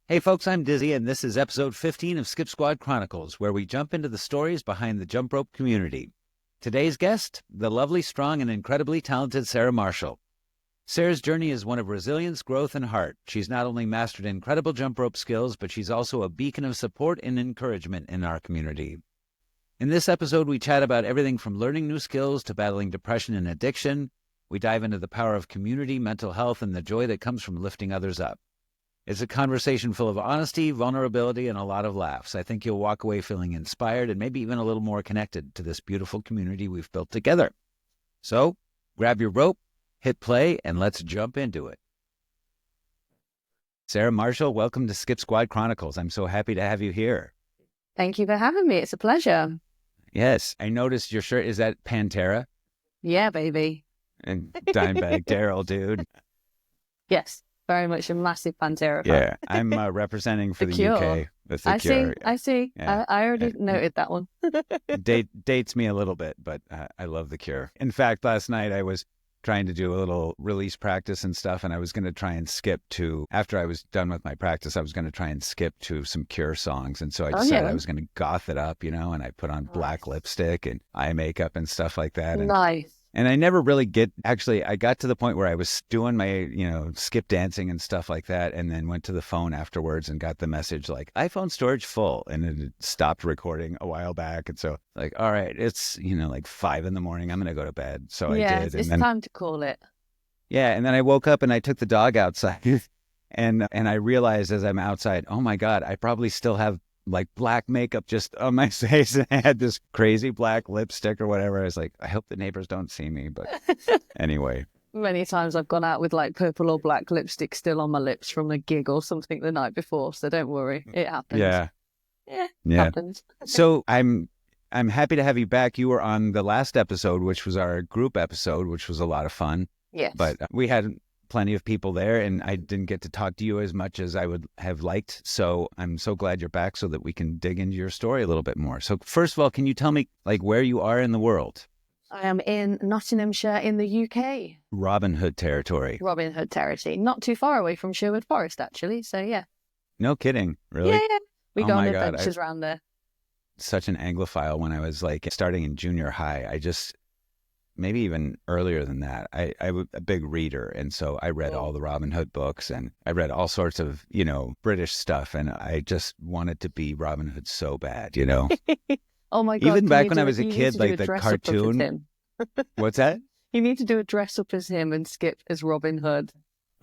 Hey folks, I'm Dizzy, and this is episode 15 of Skip Squad Chronicles, where we jump into the stories behind the jump rope community. Today's guest, the lovely, strong, and incredibly talented Sarah Marshall. Sarah's journey is one of resilience, growth, and heart. She's not only mastered incredible jump rope skills, but she's also a beacon of support and encouragement in our community. In this episode, we chat about everything from learning new skills to battling depression and addiction. We dive into the power of community, mental health, and the joy that comes from lifting others up. It's a conversation full of honesty, vulnerability, and a lot of laughs. I think you'll walk away feeling inspired and maybe even a little more connected to this beautiful community we've built together. So, grab your rope, hit play, and let's jump into it. Sarah Marshall, welcome to Skip Squad Chronicles. I'm so happy to have you here. Thank you for having me. It's a pleasure. Yes, I noticed your shirt. Is that Pantera? Yeah, baby. And Dimebag Daryl, dude. Yes. Very much a massive Pantera fan. Yeah, I'm representing for the UK with the Cure. I see. Yeah. I already noted that one. Dates me a little bit, but I love the Cure. In fact, last night I was trying to do a little release practice and stuff, and I was going to try and skip to, after I was done with my practice, I was going to try and skip to some Cure songs. And so I decided I was going to goth it up, and I put on black lipstick and eye makeup and stuff like that. And, nice. And I never really I got to the point where I was doing my, skip dancing and stuff like that, and then went to the phone afterwards and got the message like, iPhone storage full, and it had stopped recording a while back. And so like, all right, it's, like 5 a.m. I'm going to go to bed. So I did. It's time to call it. Yeah. And then I woke up and I took the dog outside and I realized as I'm outside, oh my God, I probably still have like black makeup just on my face, and I had this crazy black lipstick or whatever. I was like, I hope the neighbors don't see me, but anyway. Many times I've gone out with like purple or black lipstick still on my lips from a gig or something the night before, so don't worry, it happens. Yeah. Happens. So I'm happy to have you back. You were on the last episode, which was our group episode, which was a lot of fun. Yes. But we had plenty of people there, and I didn't get to talk to you as much as I would have liked. So I'm so glad you're back so that we can dig into your story a little bit more. So first of all, can you tell me like where you are in the world? I am in Nottinghamshire in the UK. Robin Hood territory. Robin Hood territory. Not too far away from Sherwood Forest, actually. So yeah. No kidding. Really? Yeah. We go on adventures around there. Such an Anglophile when I was like starting in junior high. Maybe even earlier than that, I was a big reader. And so I read all the Robin Hood books, and I read all sorts of, British stuff. And I just wanted to be Robin Hood so bad, Oh my God. Even back when I was a kid, like the cartoon. What's that? You need to do a dress up as him and skip as Robin Hood.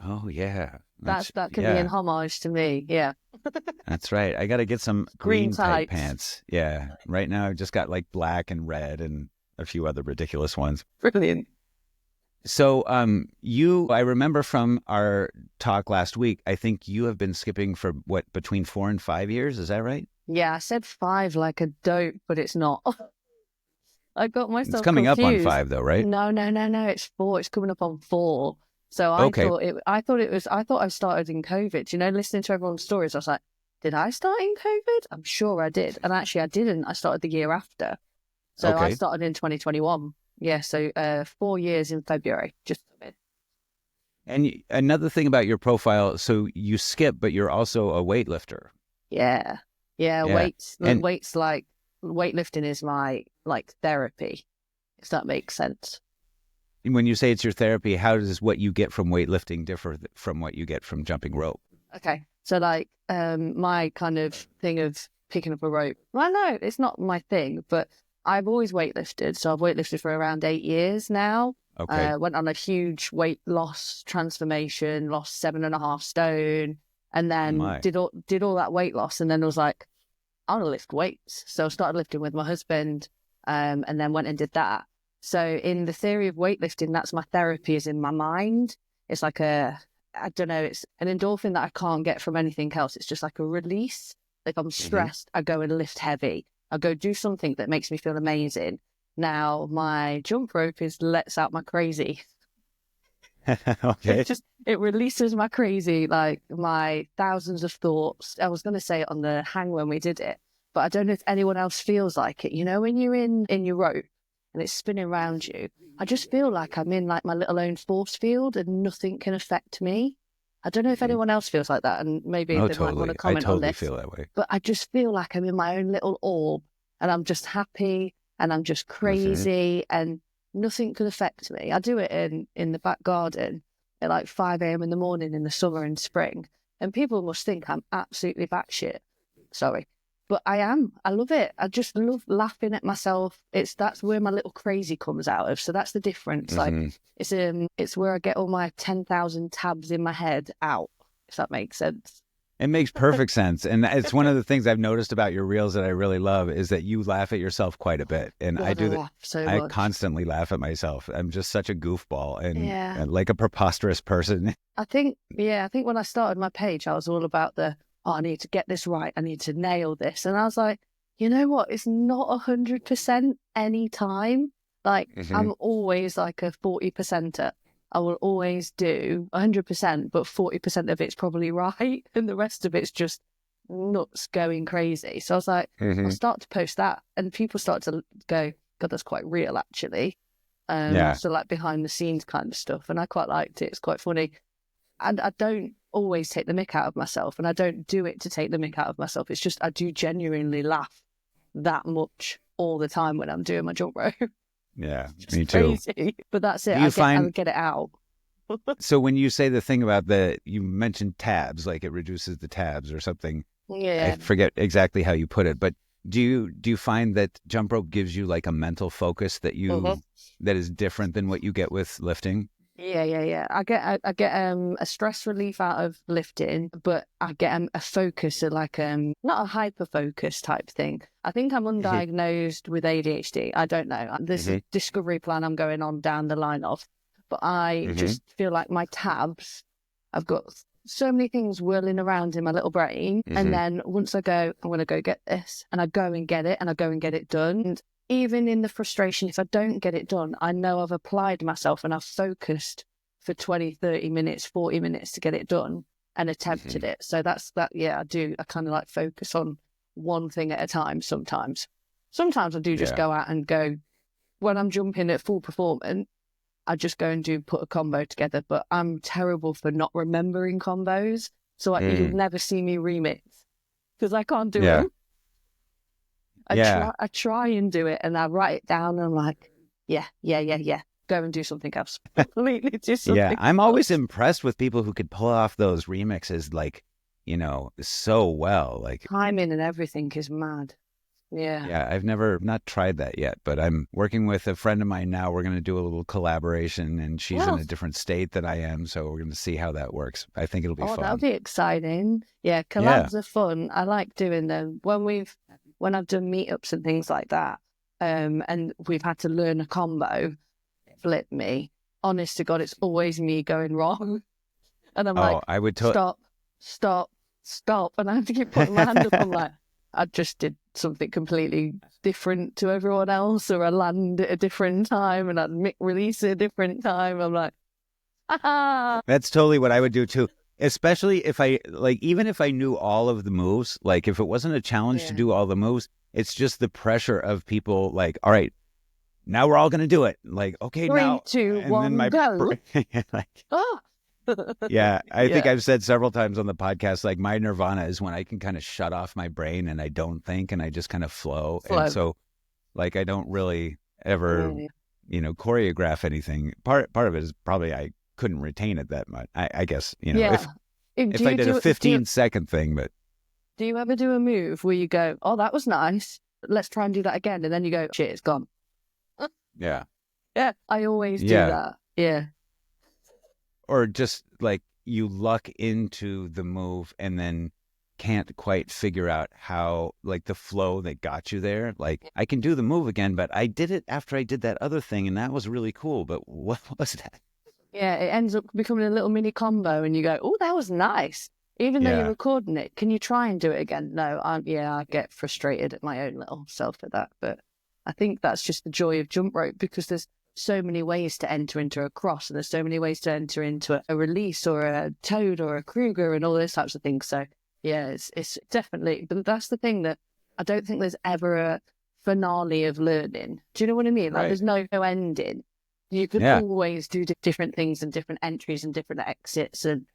Oh, yeah. That can be in homage to me. Yeah. That's right. I got to get some green tight pants. Yeah. Right now I've just got like black and red and a few other ridiculous ones. Brilliant. So I remember from our talk last week, I think you have been skipping for between 4 and 5 years. Is that right? Yeah, I said 5 like a dope, but it's not. I got myself It's coming confused. up on 5 though, right? No. It's 4. It's coming up on 4. So I thought I started in COVID. Listening to everyone's stories, I was like, did I start in COVID? I'm sure I did. And actually I didn't. I started the year after. So I started in 2021. Yeah, so 4 years in February, just a bit. And another thing about your profile, so you skip, but you're also a weightlifter. Yeah. Weights like weightlifting is my like therapy, if that makes sense. When you say it's your therapy, how does what you get from weightlifting differ from what you get from jumping rope? Okay, so like my kind of thing of picking up a rope. Well, no, it's not my thing, but I've always weightlifted. So I've weightlifted for around 8 years now. Okay. Went on a huge weight loss transformation, lost 7.5 stone, and then did all that weight loss. And then I was like, I want to lift weights. So I started lifting with my husband, and then went and did that. So in the theory of weightlifting, that's my therapy, is in my mind. It's like it's an endorphin that I can't get from anything else. It's just like a release. Like I'm stressed, I go and lift heavy. I go do something that makes me feel amazing. Now my jump rope lets out my crazy. Okay. It releases my crazy, like my thousands of thoughts. I was going to say it on the hang when we did it, but I don't know if anyone else feels like it. When you're in your rope and it's spinning around you, I just feel like I'm in like my little own force field and nothing can affect me. I don't know if anyone else feels like that, and maybe they might want to comment on this. I totally feel that way. But I just feel like I'm in my own little orb, and I'm just happy, and I'm just crazy, and nothing could affect me. I do it in the back garden at like 5 a.m. in the morning in the summer and spring, and people must think I'm absolutely batshit. Sorry. But I am. I love it. I just love laughing at myself. That's where my little crazy comes out of. So that's the difference. Like it's where I get all my 10,000 tabs in my head out, if that makes sense. It makes perfect sense. And it's one of the things I've noticed about your reels that I really love is that you laugh at yourself quite a bit. And I do that. I constantly laugh at myself. I'm just such a goofball and like a preposterous person. I think when I started my page, I was all about I need to get this right. I need to nail this. And I was like, you know what? It's not 100% any time. Like I'm always like a 40%er. I will always do 100%, but 40% of it's probably right. And the rest of it's just nuts going crazy. So I was like, I'll start to post that. And people start to go, God, that's quite real actually. So like behind the scenes kind of stuff. And I quite liked it. It's quite funny. And I don't always take the mick out of myself, and I don't do it to take the mick out of myself. It's just I do genuinely laugh that much all the time when I'm doing my jump rope. Yeah, me too. Crazy. But that's it. I get it out. So when you say the thing about you mentioned tabs, like it reduces the tabs or something. Yeah. I forget exactly how you put it, but do you find that jump rope gives you like a mental focus that that is different than what you get with lifting? Yeah. I get a stress relief out of lifting, but I get a focus, like not a hyper focus type thing. I think I'm undiagnosed with ADHD. I don't know. This is a discovery plan I'm going on down the line of, but I just feel like my tabs, I've got so many things whirling around in my little brain, and then once I go, I'm going to go get this, and I go and get it, and I go and get it done. And even in the frustration, if I don't get it done, I know I've applied myself and I've focused for 20, 30 minutes, 40 minutes to get it done and attempted it. So that's that. Yeah, I do. I kind of like focus on one thing at a time sometimes. Sometimes I do just go out and go, when I'm jumping at full performance, I just go and put a combo together. But I'm terrible for not remembering combos. So you'll never see me remix because I can't do them. I try and do it, and I write it down, and I'm like, yeah. Go and do something else. Completely do something else. I'm always impressed with people who could pull off those remixes, like, so well. Like timing and everything is mad. Yeah. I've not tried that yet, but I'm working with a friend of mine now. We're going to do a little collaboration, and she's in a different state than I am, so we're going to see how that works. I think it'll be fun. That'll be exciting. Yeah, collabs are fun. I like doing them. When I've done meetups and things like that, and we've had to learn a combo, flip me. Honest to God, it's always me going wrong. And I'm I would stop. And I have to keep putting my hand up. I'm like, I just did something completely different to everyone else, or I land at a different time and I'd release at a different time. I'm like, ah. That's totally what I would do too. Especially if even if I knew all of the moves, like if it wasn't a challenge to do all the moves, it's just the pressure of people like, all right, now we're all going to do it. Like, okay, 3, 2, 1, go. I think I've said several times on the podcast, like my nirvana is when I can kind of shut off my brain and I don't think and I just kind of flow. And so like, I don't really ever, choreograph anything. Part of it is probably I couldn't retain it that much. I guess, if I did a 15-second thing, but. Do you ever do a move where you go, oh, that was nice. Let's try and do that again. And then you go, shit, it's gone. Yeah. Yeah. I always do that. Yeah. Or just like you luck into the move and then can't quite figure out how, like the flow that got you there. Like I can do the move again, but I did it after I did that other thing and that was really cool. But what was that? Yeah, it ends up becoming a little mini combo and you go, oh, that was nice. Even though you're recording it, can you try and do it again? No, I get frustrated at my own little self at that. But I think that's just the joy of jump rope because there's so many ways to enter into a cross and there's so many ways to enter into a release or a toad or a Kruger and all those types of things. So yeah, it's definitely, but that's the thing that I don't think there's ever a finale of learning. Do you know what I mean? Like there's no ending. You could always do different things and different entries and different exits and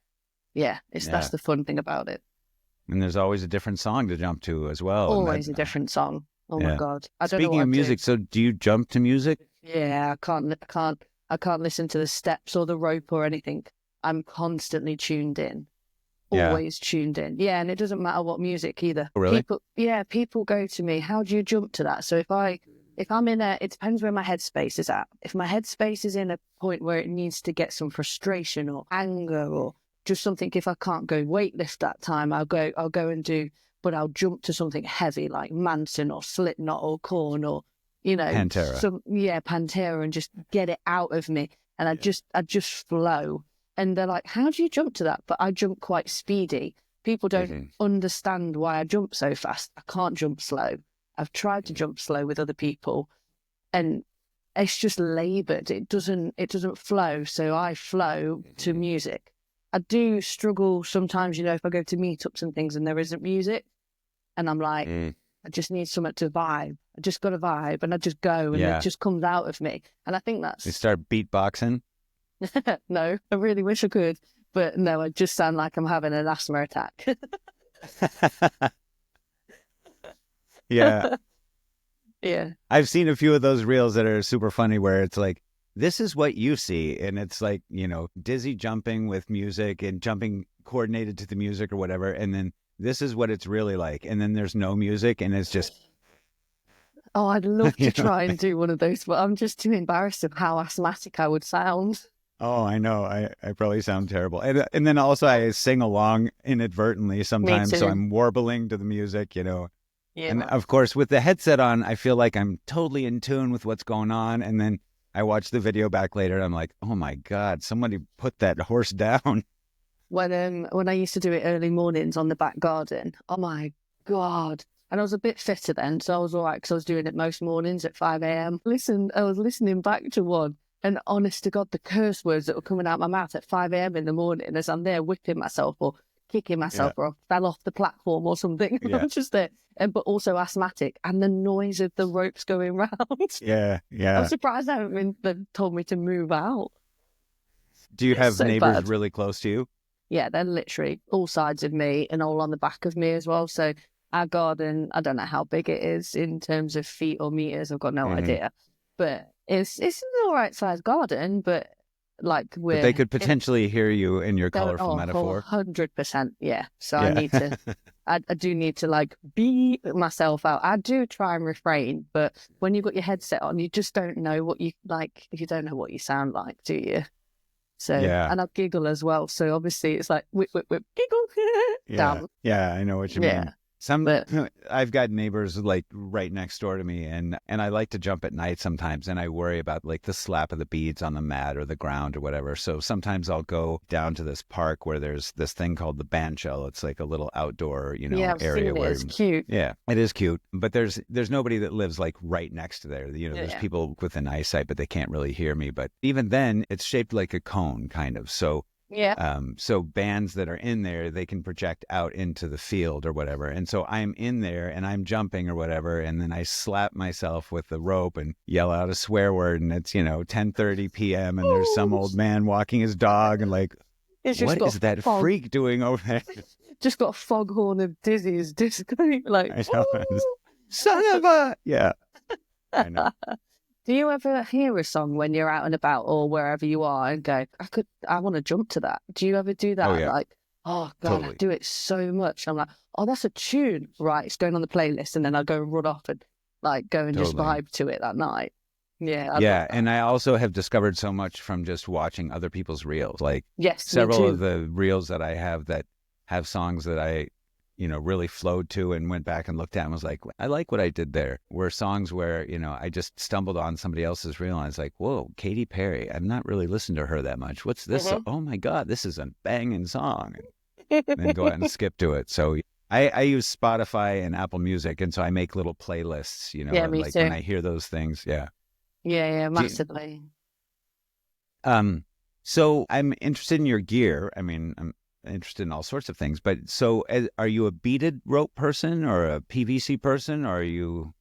That's the fun thing about it. And there's always a different song to jump to as well. Always a different song. Oh my God. I don't know Speaking what of music, so do you jump to music? Yeah, I can't listen to the steps or the rope or anything. I'm constantly tuned in. Always tuned in. Yeah, and it doesn't matter what music either. Oh, really? People go to me, how do you jump to that? So if I'm in it depends where my headspace is at. If my headspace is in a point where it needs to get some frustration or anger or just something, if I can't go weightlift that time, I'll go and do, but I'll jump to something heavy like Manson or Slipknot or Korn or, Pantera. Pantera, and just get it out of me. And I just flow. And they're like, how do you jump to that? But I jump quite speedy. People don't understand why I jump so fast. I can't jump slow. I've tried to jump slow with other people and it's just laboured. It doesn't flow. So I flow to music. I do struggle sometimes, if I go to meetups and things and there isn't music and I'm like, I just need something to vibe. I just got to vibe and I just go and it just comes out of me. And I think that's... You start beatboxing? No, I really wish I could. But no, I just sound like I'm having an asthma attack. Yeah. Yeah. I've seen a few of those reels that are super funny where it's like, this is what you see. And it's like, dizzy jumping with music and jumping coordinated to the music or whatever. And then this is what it's really like. And then there's no music and it's just... Oh, I'd love to try and do one of those, but I'm just too embarrassed of how asthmatic I would sound. Oh, I know. I probably sound terrible. And then also I sing along inadvertently sometimes. So I'm warbling to the music, Yeah, and of course, with the headset on, I feel like I'm totally in tune with what's going on. And then I watch the video back later and I'm like, oh my God, somebody put that horse down. When I used to do it early mornings on the back garden, oh my God. And I was a bit fitter then, so I was all right because I was doing it most mornings at 5 a.m. I was listening back to one, and honest to God, the curse words that were coming out my mouth at 5 a.m. in the morning as I'm there whipping myself or kicking myself or I fell off the platform or something. Yeah. I'm just there. But also asthmatic and the noise of the ropes going round. Yeah. I'm surprised they haven't told me to move out. Do you have neighbors really close to you? Yeah, they're literally all sides of me and all on the back of me as well. So our garden, I don't know how big it is in terms of feet or meters. I've got no idea. But it's an all right sized garden, but but they could potentially hear you in your colorful metaphor. 100%, yeah. So I need to, I do need to be myself out. I do try and refrain, but when you've got your headset on, you just don't know what you like. You don't know what you sound like, do you? So, and I giggle as well. So obviously it's like, whip, whip, whip, giggle. Damn. Yeah, I know what you mean. I've got neighbors right next door to me and I like to jump at night sometimes and I worry about the slap of the beads on the mat or the ground or whatever. So sometimes I'll go down to this park where there's this thing called the band shell. It's like a little outdoor, area where it's cute. Yeah, it is cute. But there's nobody that lives right next to there. There's people within eyesight, but they can't really hear me. But even then it's shaped like a cone kind of. So so bands that are in there, they can project out into the field or whatever. And so I'm in there and I'm jumping or whatever. And then I slap myself with the rope and yell out a swear word. And it's, 10:30 p.m. and there's some old man walking his dog and what is that freak doing over there? Just got a foghorn of Dizzy's disco. Son of a... Yeah, I know. Do you ever hear a song when you're out and about or wherever you are and go, I want to jump to that? Do you ever do that? Oh, yeah. Oh, God, totally. I do it so much. I'm like, oh, that's a tune. Right, it's going on the playlist. And then I'll go and run off and go and just vibe to it that night. Yeah. And I also have discovered so much from just watching other people's reels. Yes, several of the reels that I have that have songs that I really flowed to and went back and looked at and was like, I like what I did there. Were songs where, I just stumbled on somebody else's reel and I was like, whoa, Katy Perry. I've not really listened to her that much. What's this? Oh my God, this is a banging song. And then go out and skip to it. So I use Spotify and Apple Music. And so I make little playlists, me too. When I hear those things. Yeah. Yeah, massively. So I'm interested in your gear. I mean, I'm interested in all sorts of things, but so are you a beaded rope person or a PVC person, or are you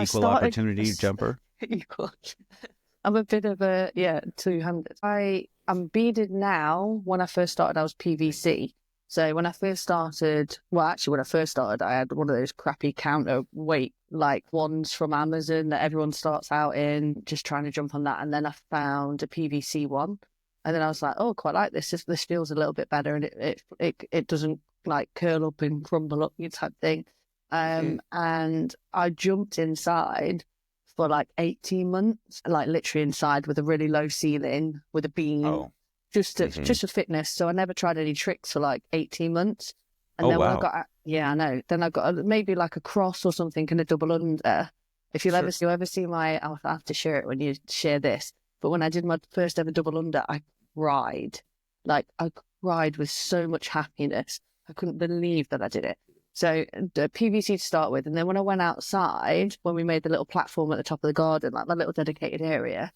equal opportunity jumper? Equal. I'm a bit of a, two-handed. I'm beaded now. When I first started, I was PVC. So when I first started, I had one of those crappy counterweight like ones from Amazon that everyone starts out in, just trying to jump on that. And then I found a PVC one. And then I was like, oh, quite like this. This feels a little bit better, and it doesn't like curl up and crumble up, you type thing. And I jumped inside for like 18 months, like literally inside with a really low ceiling with a beam, just for fitness. So I never tried any tricks for like 18 months. And then when I got, I know. Then I got maybe like a cross or something and a double under. If you'll ever see I'll have to share it when you share this. But when I did my first ever double under, I cried. Like I cried with so much happiness. I couldn't believe that I did it. So the PVC to start with. And then when I went outside, when we made the little platform at the top of the garden, like my little dedicated area,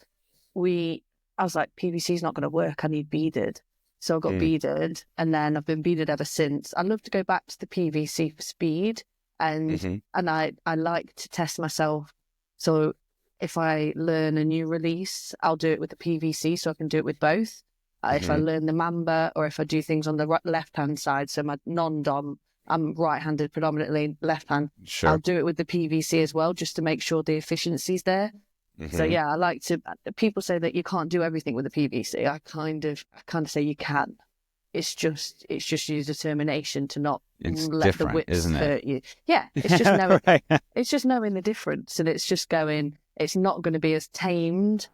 I was like, PVC is not going to work. I need beaded. So I got beaded, and then I've been beaded ever since. I love to go back to the PVC for speed, and I like to test myself. So if I learn a new release, I'll do it with the PVC so I can do it with both. If I learn the Mamba, or if I do things on the left-hand side, so my non-dom, I'm right-handed predominantly, left hand. Sure. I'll do it with the PVC as well, just to make sure the efficiency's there. So yeah, I like to. People say that you can't do everything with the PVC. I kind of say you can. It's just your determination to not let the whips hurt you. Yeah, it's just knowing. Right. It's just knowing the difference, and it's just going. It's not going to be as tamed.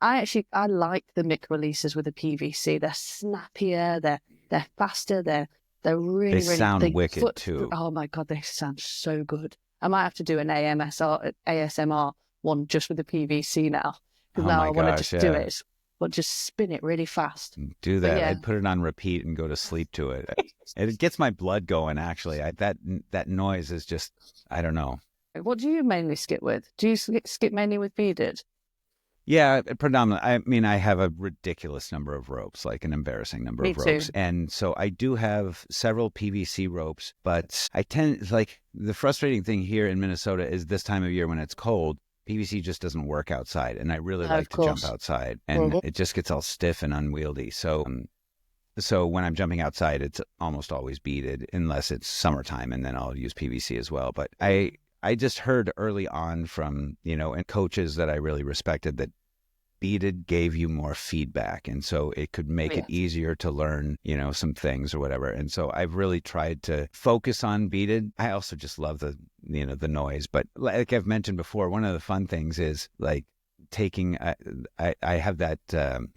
I like the mic releases with the PVC. They're snappier. They're faster. They're really sound wicked too. Oh my God, they sound so good. I might have to do an ASMR one just with the PVC now, because now I want to just do it, but just spin it really fast. Do that. I'd put it on repeat and go to sleep to it. It gets my blood going. Actually, that noise is just, I don't know. What do you mainly skip with? Do you skip mainly with beaded? Yeah, predominantly. I mean, I have a ridiculous number of ropes, like an embarrassing number of ropes. Too. And so I do have several PVC ropes, but the frustrating thing here in Minnesota is this time of year when it's cold, PVC just doesn't work outside. And I really like to jump outside, and it just gets all stiff and unwieldy. So when I'm jumping outside, it's almost always beaded unless it's summertime, and then I'll use PVC as well. But I just heard early on from, and coaches that I really respected, that beaded gave you more feedback. And so it could make it easier to learn, some things or whatever. And so I've really tried to focus on beaded. I also just love the noise. But like I've mentioned before, one of the fun things is like taking, I have that,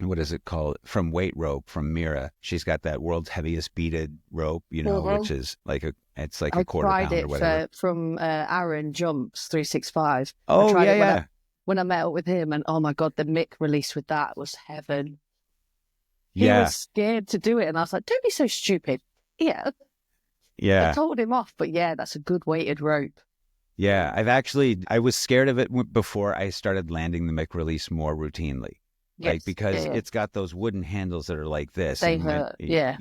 what is it called? From Weight Rope from Mira. She's got that world's heaviest beaded rope, which is like it's like a quarter pound or whatever. I tried it from Aaron Jumps 365. Oh, yeah. When I met up with him, and oh my God, the Mick release with that was heaven. He was scared to do it, and I was like, don't be so stupid. Yeah. I told him off, but yeah, that's a good weighted rope. Yeah, I was scared of it before I started landing the Mick release more routinely. Yes. Because it's got those wooden handles that are like this. They hurt, Yeah,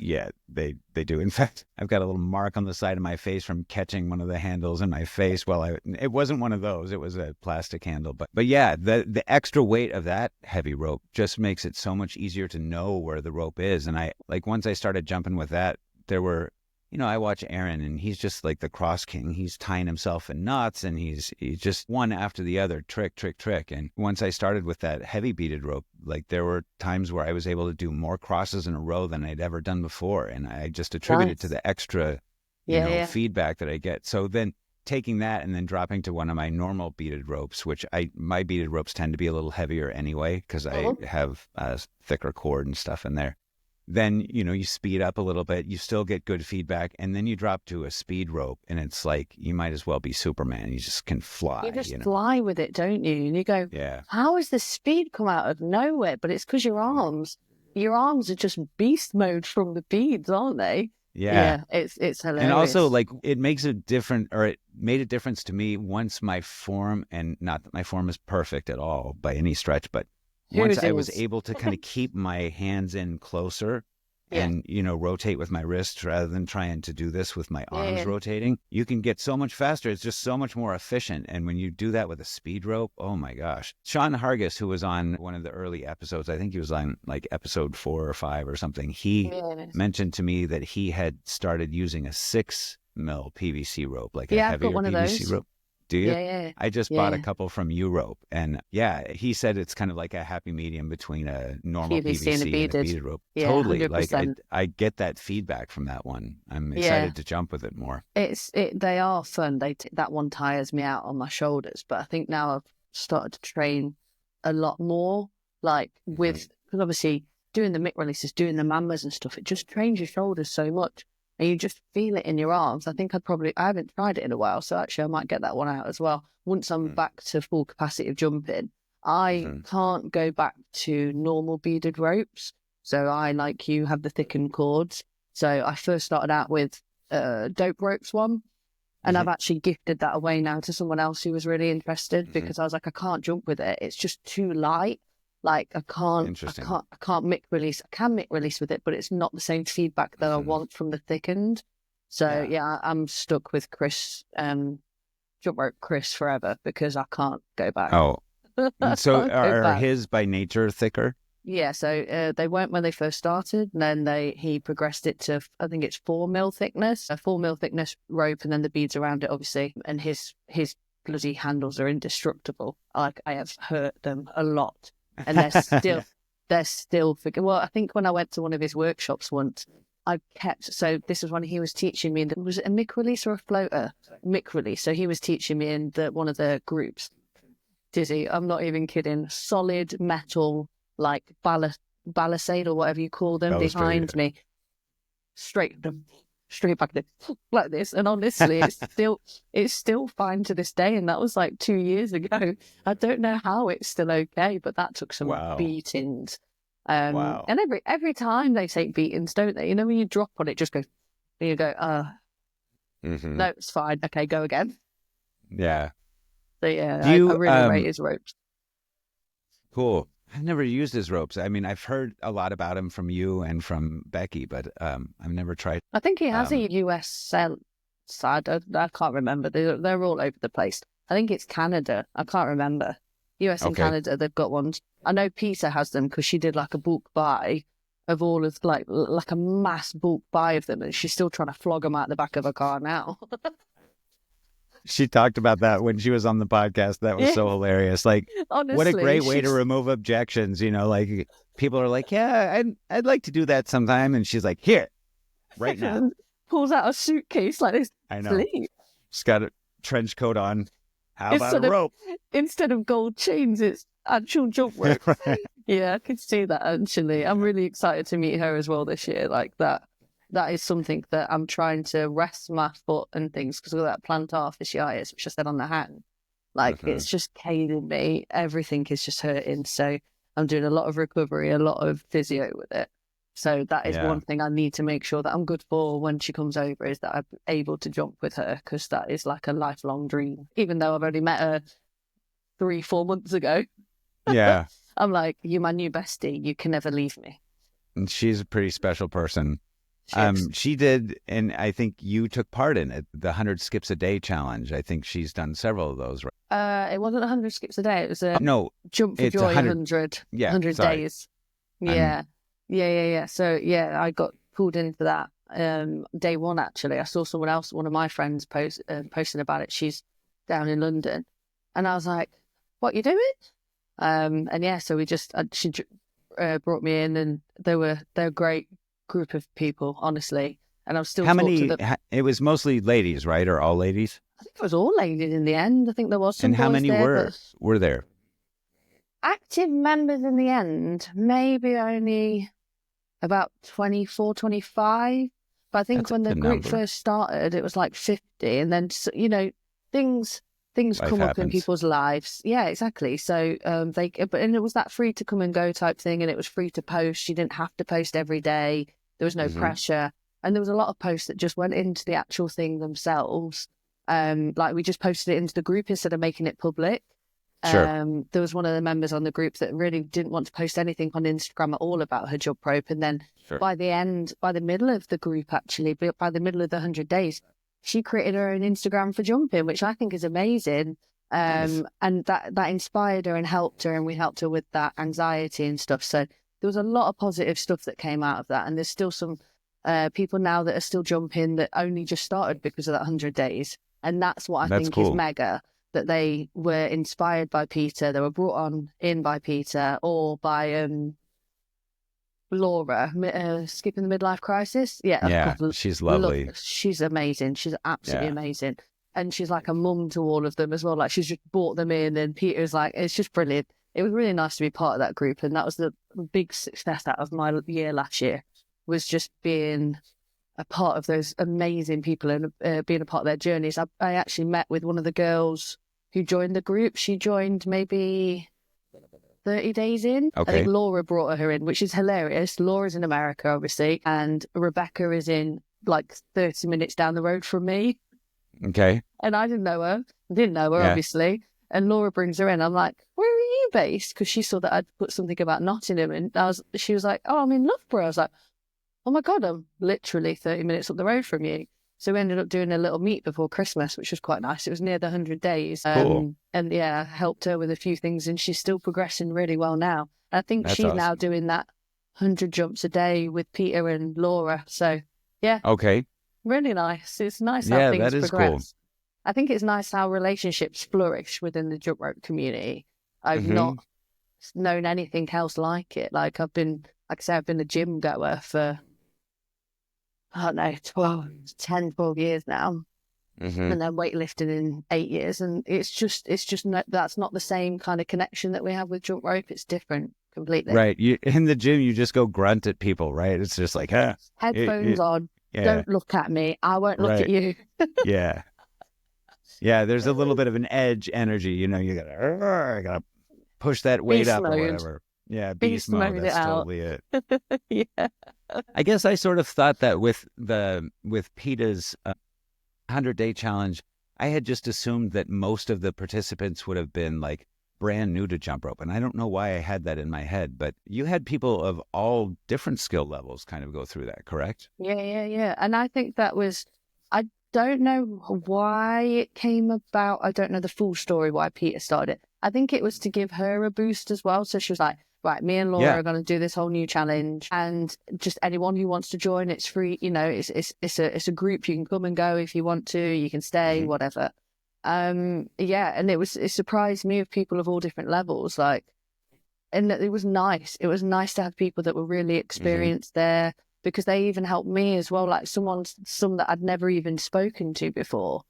they do. In fact, I've got a little mark on the side of my face from catching one of the handles in my face it wasn't one of those, it was a plastic handle. But yeah, the extra weight of that heavy rope just makes it so much easier to know where the rope is. And once I started jumping with that, there were, I watch Aaron, and he's just like the cross king. He's tying himself in knots, and he's just one after the other, trick. And once I started with that heavy beaded rope, like there were times where I was able to do more crosses in a row than I'd ever done before. And I just attribute it to the extra, feedback that I get. So then taking that and then dropping to one of my normal beaded ropes, which my beaded ropes tend to be a little heavier anyway, because I have thicker cord and stuff in there. Then, you speed up a little bit, you still get good feedback, and then you drop to a speed rope, and it's like, you might as well be Superman. You just can fly. You just fly with it, don't you? And you go, how has the speed come out of nowhere? But it's because your arms are just beast mode from the beads, aren't they? Yeah. It's hilarious. And also, it makes it made a difference to me once my form, and not that my form is perfect at all by any stretch, but once I was able to kind of keep my hands in closer and, rotate with my wrists rather than trying to do this with my arms rotating, you can get so much faster. It's just so much more efficient. And when you do that with a speed rope, oh my gosh. Sean Hargis, who was on one of the early episodes, I think he was on like episode 4 or 5 or something, he mentioned to me that he had started using a 6 mil PVC rope, like a heavier I've got one PVC of those. rope. Do you? Yeah. I just bought a couple from Europe, and he said it's kind of like a happy medium between a normal PVC and a beaded rope. Yeah, totally. 100%. Like I get that feedback from that one. I'm excited to jump with it more. They are fun. That one tires me out on my shoulders, but I think now I've started to train a lot more, like because obviously doing the mic releases, doing the mamas and stuff, it just trains your shoulders so much. And you just feel it in your arms. I think I haven't tried it in a while, so actually I might get that one out as well. Once I'm back to full capacity of jumping, I can't go back to normal beaded ropes. So I, like you, have the thickened cords. So I first started out with dope ropes one, and I've actually gifted that away now to someone else who was really interested because I was like, I can't jump with it. It's just too light. Like I can't mic release. I can mic release with it, but it's not the same feedback that I want from the thickened. So I'm stuck with Chris, jump rope Chris forever because I can't go back. Oh, so are his by nature thicker? Yeah, so they weren't when they first started, and then he progressed it to, I think it's 4 mil thickness, a 4 mil thickness rope, and then the beads around it, obviously. And his bloody handles are indestructible. Like I have hurt them a lot. And they're still well, I think when I went to one of his workshops once, so this was when he was teaching me, was it a mic release or a floater? Mic release. So he was teaching me in one of the groups. Dizzy, I'm not even kidding. Solid metal, like balisade or whatever you call them, behind me. Straight back there, like this. And honestly, it's still fine to this day. And that was like 2 years ago. I don't know how it's still okay, but that took some beatings. And every time they take beatings, don't they? When you drop on it, just go, and you go, no, it's fine. Okay, go again. Yeah. So I really rate his ropes. Cool. I've never used his ropes. I mean, I've heard a lot about him from you and from Becky, but I've never tried. I think he has a US side. I can't remember. They're all over the place. I think it's Canada. I can't remember. US and Canada, they've got ones. I know Peter has them because she did like a bulk buy of all of like a mass bulk buy of them, and she's still trying to flog them out the back of her car now. She talked about that when she was on the podcast. That was so hilarious. Like, honestly, what a great way to remove objections. Like people are like, yeah, I'd like to do that sometime. And she's like, here, right now. Pulls out a suitcase like this. I know. She's got a trench coat on. How about a rope? Instead of gold chains, it's actual jump rope. Yeah, I could see that actually. I'm really excited to meet her as well this year. Like that is something that I'm trying to rest my foot and things because of that plantar fasciitis, which I said on the hand. Like it's just caning me. Everything is just hurting. So I'm doing a lot of recovery, a lot of physio with it. So that is one thing I need to make sure that I'm good for when she comes over, is that I'm able to jump with her, because that is like a lifelong dream. Even though I've only met her 3-4 months ago. Yeah. I'm like, you're my new bestie. You can never leave me. And she's a pretty special person. She did, and I think you took part in it, the 100 skips a day challenge. I think she's done several of those, right? It wasn't 100 skips a day. It was a jump for it's joy 100 days. Yeah. So I got pulled into that day one. Actually, I saw someone else, one of my friends, posting about it. She's down in London, and I was like, "What you doing?" So we just she brought me in, and they're a great group of people, honestly. And I'm still. How many? It was mostly ladies, right, or all ladies? I think it was all ladies in the end. I think there was some. And how boys many there, were there? Active members in the end, maybe only about 24, 25. But I think when the group first started, it was like 50. And then, things come up in people's lives. Yeah, exactly. So and it was that free to come and go type thing. And it was free to post. You didn't have to post every day. There was no pressure. And there was a lot of posts that just went into the actual thing themselves. Like we just posted it into the group instead of making it public. There was one of the members on the group that really didn't want to post anything on Instagram at all about her jump rope. And then by the middle of the group, actually, by the middle of the 100 days, she created her own Instagram for jumping, which I think is amazing. And that inspired her and helped her, and we helped her with that anxiety and stuff. So there was a lot of positive stuff that came out of that. And there's still some people now that are still jumping that only just started because of that 100 days. And that's what I think is mega. That they were inspired by Peter, they were brought in by Peter or by Laura, skipping the midlife crisis. Yeah, she's lovely. She's amazing. She's absolutely amazing. And she's like a mum to all of them as well. Like she's just brought them in, and Peter's like, it's just brilliant. It was really nice to be part of that group. And that was the big success out of my year last year, was just being a part of those amazing people and being a part of their journeys. I actually met with one of the girls who joined the group. She joined maybe 30 days in. Okay. I think Laura brought her in, which is hilarious. Laura's in America, obviously, and Rebecca is in like 30 minutes down the road from me. Okay. And I didn't know her. Obviously. And Laura brings her in. I'm like, where are you based? Because she saw that I'd put something about Nottingham, and she was like, oh, I'm in Loughborough. I was like, oh my God, I'm literally 30 minutes up the road from you. So we ended up doing a little meet before Christmas, which was quite nice. It was near the 100 days. Cool. And yeah, helped her with a few things, and she's still progressing really well now. I think she's awesome. Now doing that 100 jumps a day with Peter and Laura. So yeah. Okay. Really nice. It's nice how things that is progress. Cool. I think it's nice how relationships flourish within the jump rope community. I've not known anything else like it. Like I've been a gym goer for, I don't know, 10, 12 years now. And then weightlifting in 8 years. And it's just that's not the same kind of connection that we have with jump rope. It's different completely. Right. In the gym, you just go grunt at people, right? It's just like, headphones on. Yeah. Don't look at me. I won't look at you. Yeah. Yeah. There's a little bit of an edge energy. You know, you gotta push that weight up or whatever. Yeah. Beast mode. That's totally it. Yeah. I guess I sort of thought that with PETA's 100-day challenge, I had just assumed that most of the participants would have been like brand new to jump rope. And I don't know why I had that in my head, but you had people of all different skill levels kind of go through that, correct? Yeah. And I think that was, I don't know why it came about. I don't know the full story why Peter started it. I think it was to give her a boost as well. So she was like, right, me and Laura are going to do this whole new challenge, and just anyone who wants to join, it's free. You know, it's a group. You can come and go if you want to. You can stay, whatever. And it surprised me of people of all different levels. Like, and it was nice. It was nice to have people that were really experienced there, because they even helped me as well. Like some that I'd never even spoken to before.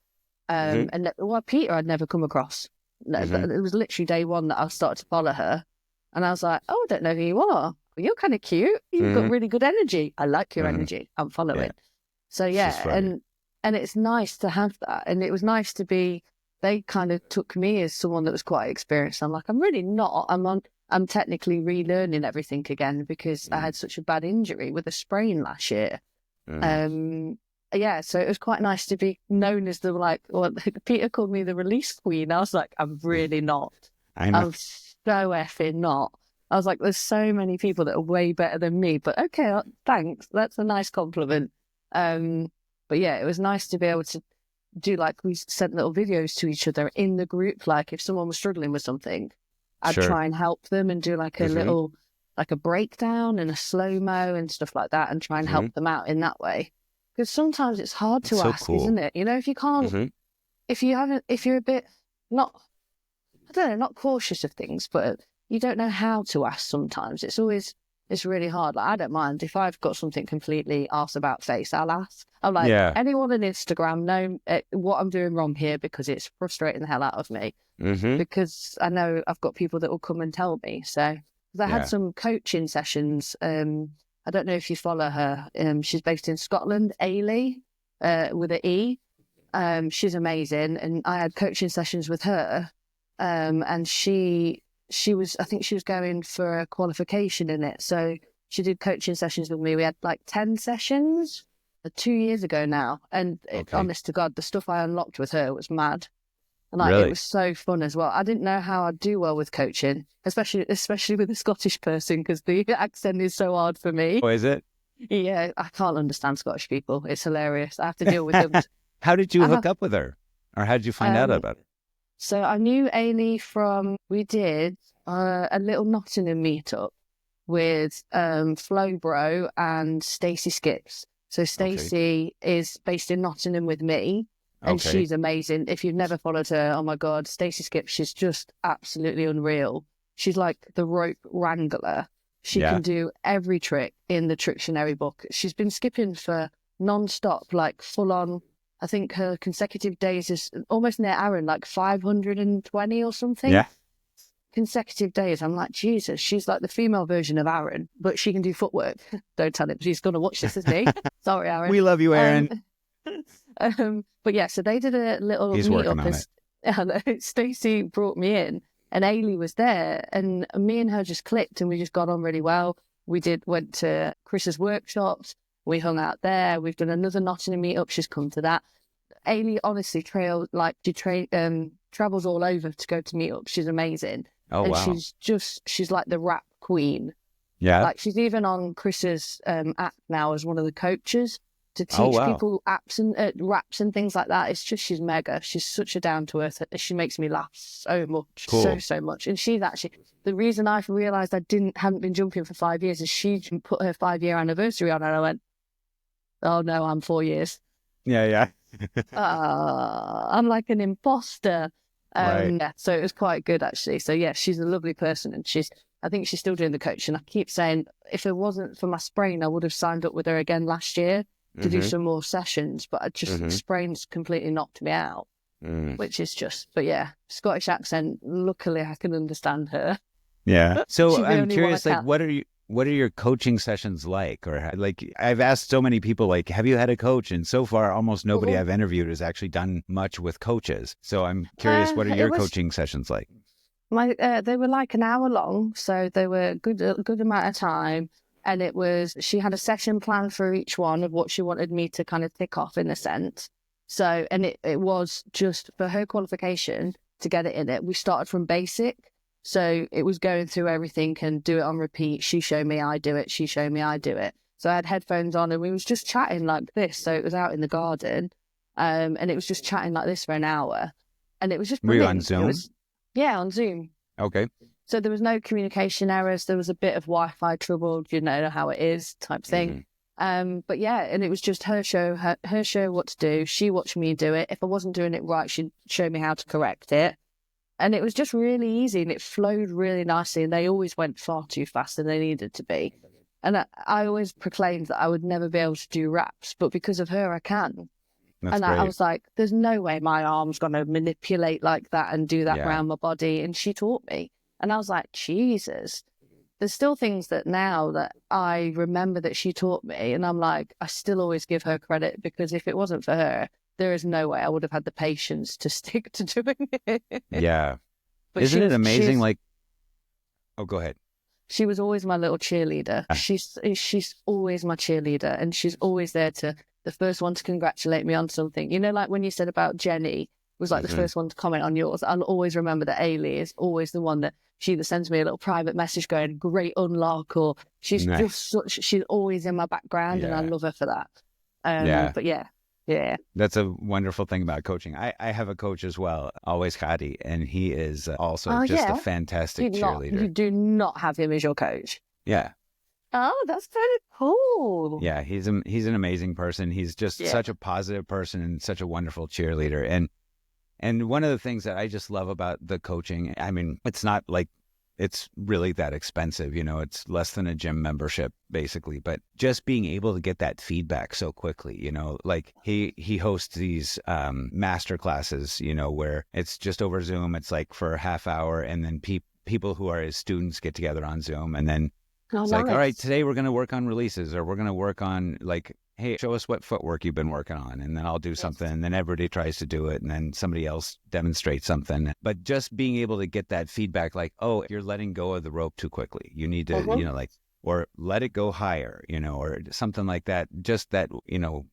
And Peter I'd never come across. It was literally day one that I started to follow her. And I was like, oh, I don't know who you are. Well, you're kind of cute. You've got really good energy. I like your energy. I'm following. Yeah. So, yeah. And it's nice to have that. And it was nice to be, they kind of took me as someone that was quite experienced. I'm like, I'm really not. I'm technically relearning everything again, because I had such a bad injury with a sprain last year. So it was quite nice to be known as Peter called me the release queen. I was like, I'm really not. I'm so effing not. I was like, there's so many people that are way better than me, but okay, thanks. That's a nice compliment. But yeah, it was nice to be able to do, like, we sent little videos to each other in the group. Like if someone was struggling with something, I'd try and help them and do like a little, like a breakdown and a slow-mo and stuff like that, and try and help them out in that way. Because sometimes it's hard to ask, isn't it? You know, if you can't, if you're a bit not cautious of things, but you don't know how to ask sometimes. It's really hard. Like, I don't mind if I've got something completely arse about face, I'll ask. I'm like, anyone on Instagram know what I'm doing wrong here, because it's frustrating the hell out of me. Because I know I've got people that will come and tell me. So I had some coaching sessions. I don't know if you follow her. She's based in Scotland, Ailey, with an E. She's amazing. And I had coaching sessions with her. And she was, I think she was going for a qualification in it. So she did coaching sessions with me. We had like 10 sessions 2 years ago now. And honest to God, the stuff I unlocked with her was mad. And like, Really? it was so fun as well. I didn't know how I'd do well with coaching, especially with a Scottish person, because the accent is so hard for me. Oh, is it? Yeah, I can't understand Scottish people. It's hilarious. I have to deal with them. How did you hook up with her? Or how did you find out about it? So I knew Ailey we did a little Nottingham meetup with Flo Bro and Stacey Skips. So Stacey is based in Nottingham with me, and she's amazing. If you've never followed her, oh my God, Stacey Skips, she's just absolutely unreal. She's like the rope wrangler. She can do every trick in the Trictionary book. She's been skipping for non-stop, like full on. I think her consecutive days is almost near Aaron, like 520 or something. Yeah. Consecutive days. I'm like, Jesus, she's like the female version of Aaron, but she can do footwork. Don't tell him. He's going to watch this, isn't he? Sorry, Aaron. We love you, Aaron. But yeah, so they did a little meetup. Stacey brought me in, and Ailey was there, and me and her just clicked, and we just got on really well. We went to Chris's workshops. We hung out there. We've done another Nottingham meetup. She's come to that. Ailey honestly travels all over to go to meetups. She's amazing. Oh, and wow. She's like the rap queen. Yeah. Like she's even on Chris's app now as one of the coaches to teach people raps and things like that. It's just, she's mega. She's such a down to earth. She makes me laugh so much, so much. And she's actually, the reason I realised I hadn't been jumping for 5 years is she put her 5-year anniversary on, and I went, oh no, I'm 4 years. Yeah. I'm like an imposter. Right. Yeah, so it was quite good actually. So yeah, she's a lovely person, and I think she's still doing the coaching. I keep saying, if it wasn't for my sprain, I would have signed up with her again last year to do some more sessions, but I just sprain's completely knocked me out, which is just. But yeah, Scottish accent. Luckily, I can understand her. Yeah. So I'm curious, like, what are your coaching sessions like? Or like, I've asked so many people, like, have you had a coach? And so far, almost nobody I've interviewed has actually done much with coaches. So I'm curious, what are your coaching sessions like? They were like an hour long, so they were a good amount of time. And she had a session plan for each one of what she wanted me to kind of tick off in a sense. So, and it was just for her qualification to get it in it. We started from basic. So it was going through everything and do it on repeat. She showed me, I do it. She showed me, I do it. So I had headphones on and we was just chatting like this. So it was out in the garden. And it was just chatting like this for an hour. And it was just brilliant. Were you on Zoom? Yeah, on Zoom. Okay. So there was no communication errors. There was a bit of Wi-Fi trouble, you know how it is type thing. But yeah, and it was just her show what to do. She watched me do it. If I wasn't doing it right, she'd show me how to correct it. And it was just really easy and it flowed really nicely. And they always went far too fast than they needed to be. And I always proclaimed that I would never be able to do raps, but because of her, I can. That's great. I was like, there's no way my arm's going to manipulate like that and do that around my body. And she taught me. And I was like, Jesus, there's still things that now that I remember that she taught me. And I'm like, I still always give her credit, because if it wasn't for her, there is no way I would have had the patience to stick to doing it. Yeah. But isn't it amazing? Like, oh, go ahead. She was always my little cheerleader. She's always my cheerleader. And she's always there the first one to congratulate me on something. You know, like when you said about Jenny was like the first one to comment on yours. I'll always remember that Ailey is always the one that she either sends me a little private message going, great unlock, or she's she's always in my background and I love her for that. But yeah. That's a wonderful thing about coaching. I have a coach as well, always Khadi, and he is also a fantastic cheerleader. You do not have him as your coach? Yeah. Oh, that's kind of cool. Yeah, he's an amazing person. He's just such a positive person and such a wonderful cheerleader. And one of the things that I just love about the coaching, I mean, it's not like it's really that expensive, you know, it's less than a gym membership basically, but just being able to get that feedback so quickly, you know, like he hosts these master classes, you know, where it's just over Zoom. It's like for a half hour, and then people who are his students get together on Zoom, and then it's like, all right, today we're going to work on releases, or we're going to work on like, hey, show us what footwork you've been working on. And then I'll do something. And then everybody tries to do it. And then somebody else demonstrates something. But just being able to get that feedback, like, oh, you're letting go of the rope too quickly. You need to, you know, like, or let it go higher, you know, or something like that. Just that, you know,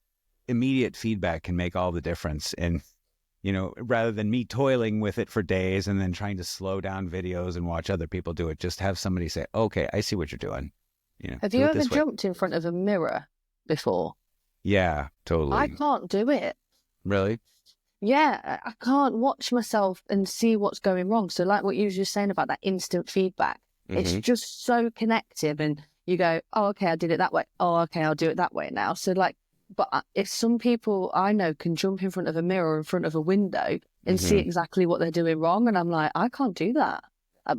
immediate feedback can make all the difference. And rather than me toiling with it for days and then trying to slow down videos and watch other people do it, just have somebody say, okay, I see what you're doing. Have you ever jumped in front of a mirror before? Yeah, totally. I can't do it. Really? Yeah, I can't watch myself and see what's going wrong. So like what you were just saying about that instant feedback, it's just so connective, and you go, oh, okay, I did it that way. Oh, okay, I'll do it that way now. So like, but if some people I know can jump in front of a mirror in front of a window and see exactly what they're doing wrong, and I'm like, I can't do that. I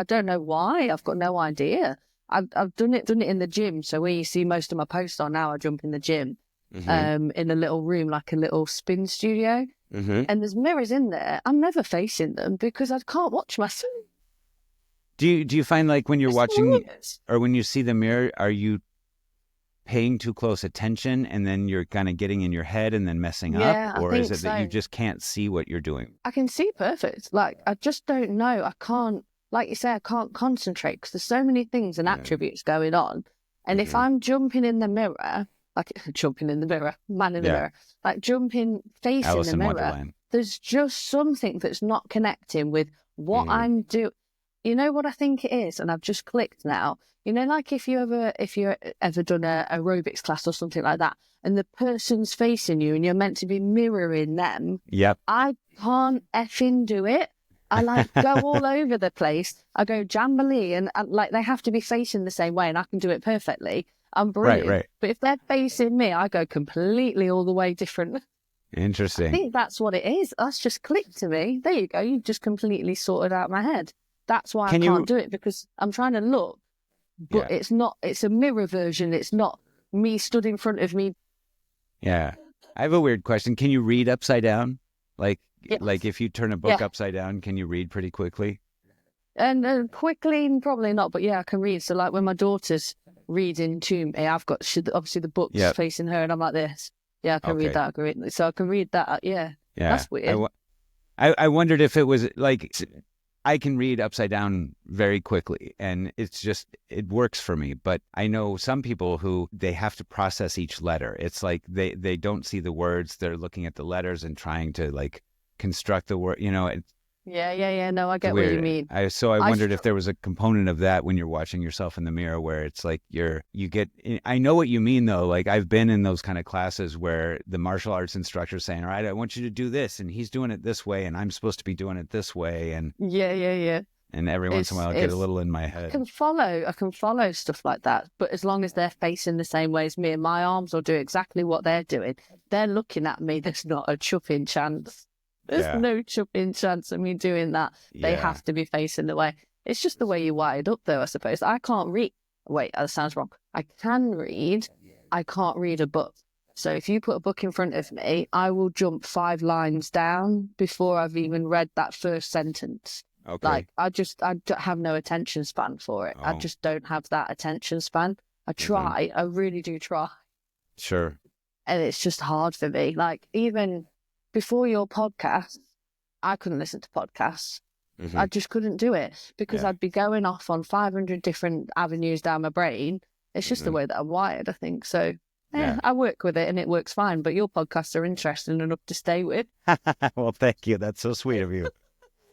don't know why. I've got no idea. I've done it in the gym. So where you see most of my posts are now, I jump in the gym, in a little room, like a little spin studio. And there's mirrors in there. I'm never facing them because I can't watch myself. Do you find like when you're watching or when you see the mirror, are you paying too close attention and then you're kind of getting in your head and then messing up? Or is it that you just can't see what you're doing? I can see perfect. Like, I just don't know. I can't, like you say, I can't concentrate because there's so many things and attributes going on. And if I'm jumping in the mirror, like jumping in the mirror, man in the mirror, like jumping, facing Alice the in mirror, Wonderland. There's just something that's not connecting with what I'm doing. You know what I think it is? And I've just clicked now. Like if you ever done a aerobics class or something like that, and the person's facing you and you're meant to be mirroring them. Yep. I can't effing do it. I like go all over the place. I go jamboree and like they have to be facing the same way and I can do it perfectly. I'm brilliant. Right. But if they're facing me, I go completely all the way different. Interesting. I think that's what it is. That's just clicked to me. There you go. You've just completely sorted out my head. That's why I can't do it, because I'm trying to look, but it's not, it's a mirror version. It's not me stood in front of me. Yeah. I have a weird question. Can you read upside down? Like if you turn a book upside down, can you read pretty quickly? And quickly, probably not, but yeah, I can read. So like when my daughter's reading to me, I've got obviously the book's facing her and I'm like this. Yeah, I can read that. So I can read that. Yeah. That's weird. I wondered if it was like, I can read upside down very quickly and it works for me. But I know some people who they have to process each letter. It's like they don't see the words. They're looking at the letters and trying to like construct the word, Yeah. No, I get what you mean. I wondered if there was a component of that when you're watching yourself in the mirror where it's like I know what you mean though. Like I've been in those kind of classes where the martial arts instructor's saying, all right, I want you to do this. And he's doing it this way. And I'm supposed to be doing it this way. And yeah. And every once in a while I get a little in my head. I can follow stuff like that. But as long as they're facing the same way as me and my arms will do exactly what they're doing, they're looking at me. There's not a chuffing chance. There's no chuffing chance of me doing that. They have to be facing the way. It's just the way you're wired up, though, I suppose. I can't read. Wait, that sounds wrong. I can read. I can't read a book. So if you put a book in front of me, I will jump 5 lines down before I've even read that first sentence. Okay. Like, I have no attention span for it. I just don't have that attention span. I try. I really do try. Sure. And it's just hard for me. Like, even before your podcast, I couldn't listen to podcasts. I just couldn't do it because I'd be going off on 500 different avenues down my brain. It's just the way that I'm wired, I think. So I work with it and it works fine. But your podcasts are interesting enough to stay with. Well, thank you. That's so sweet of you.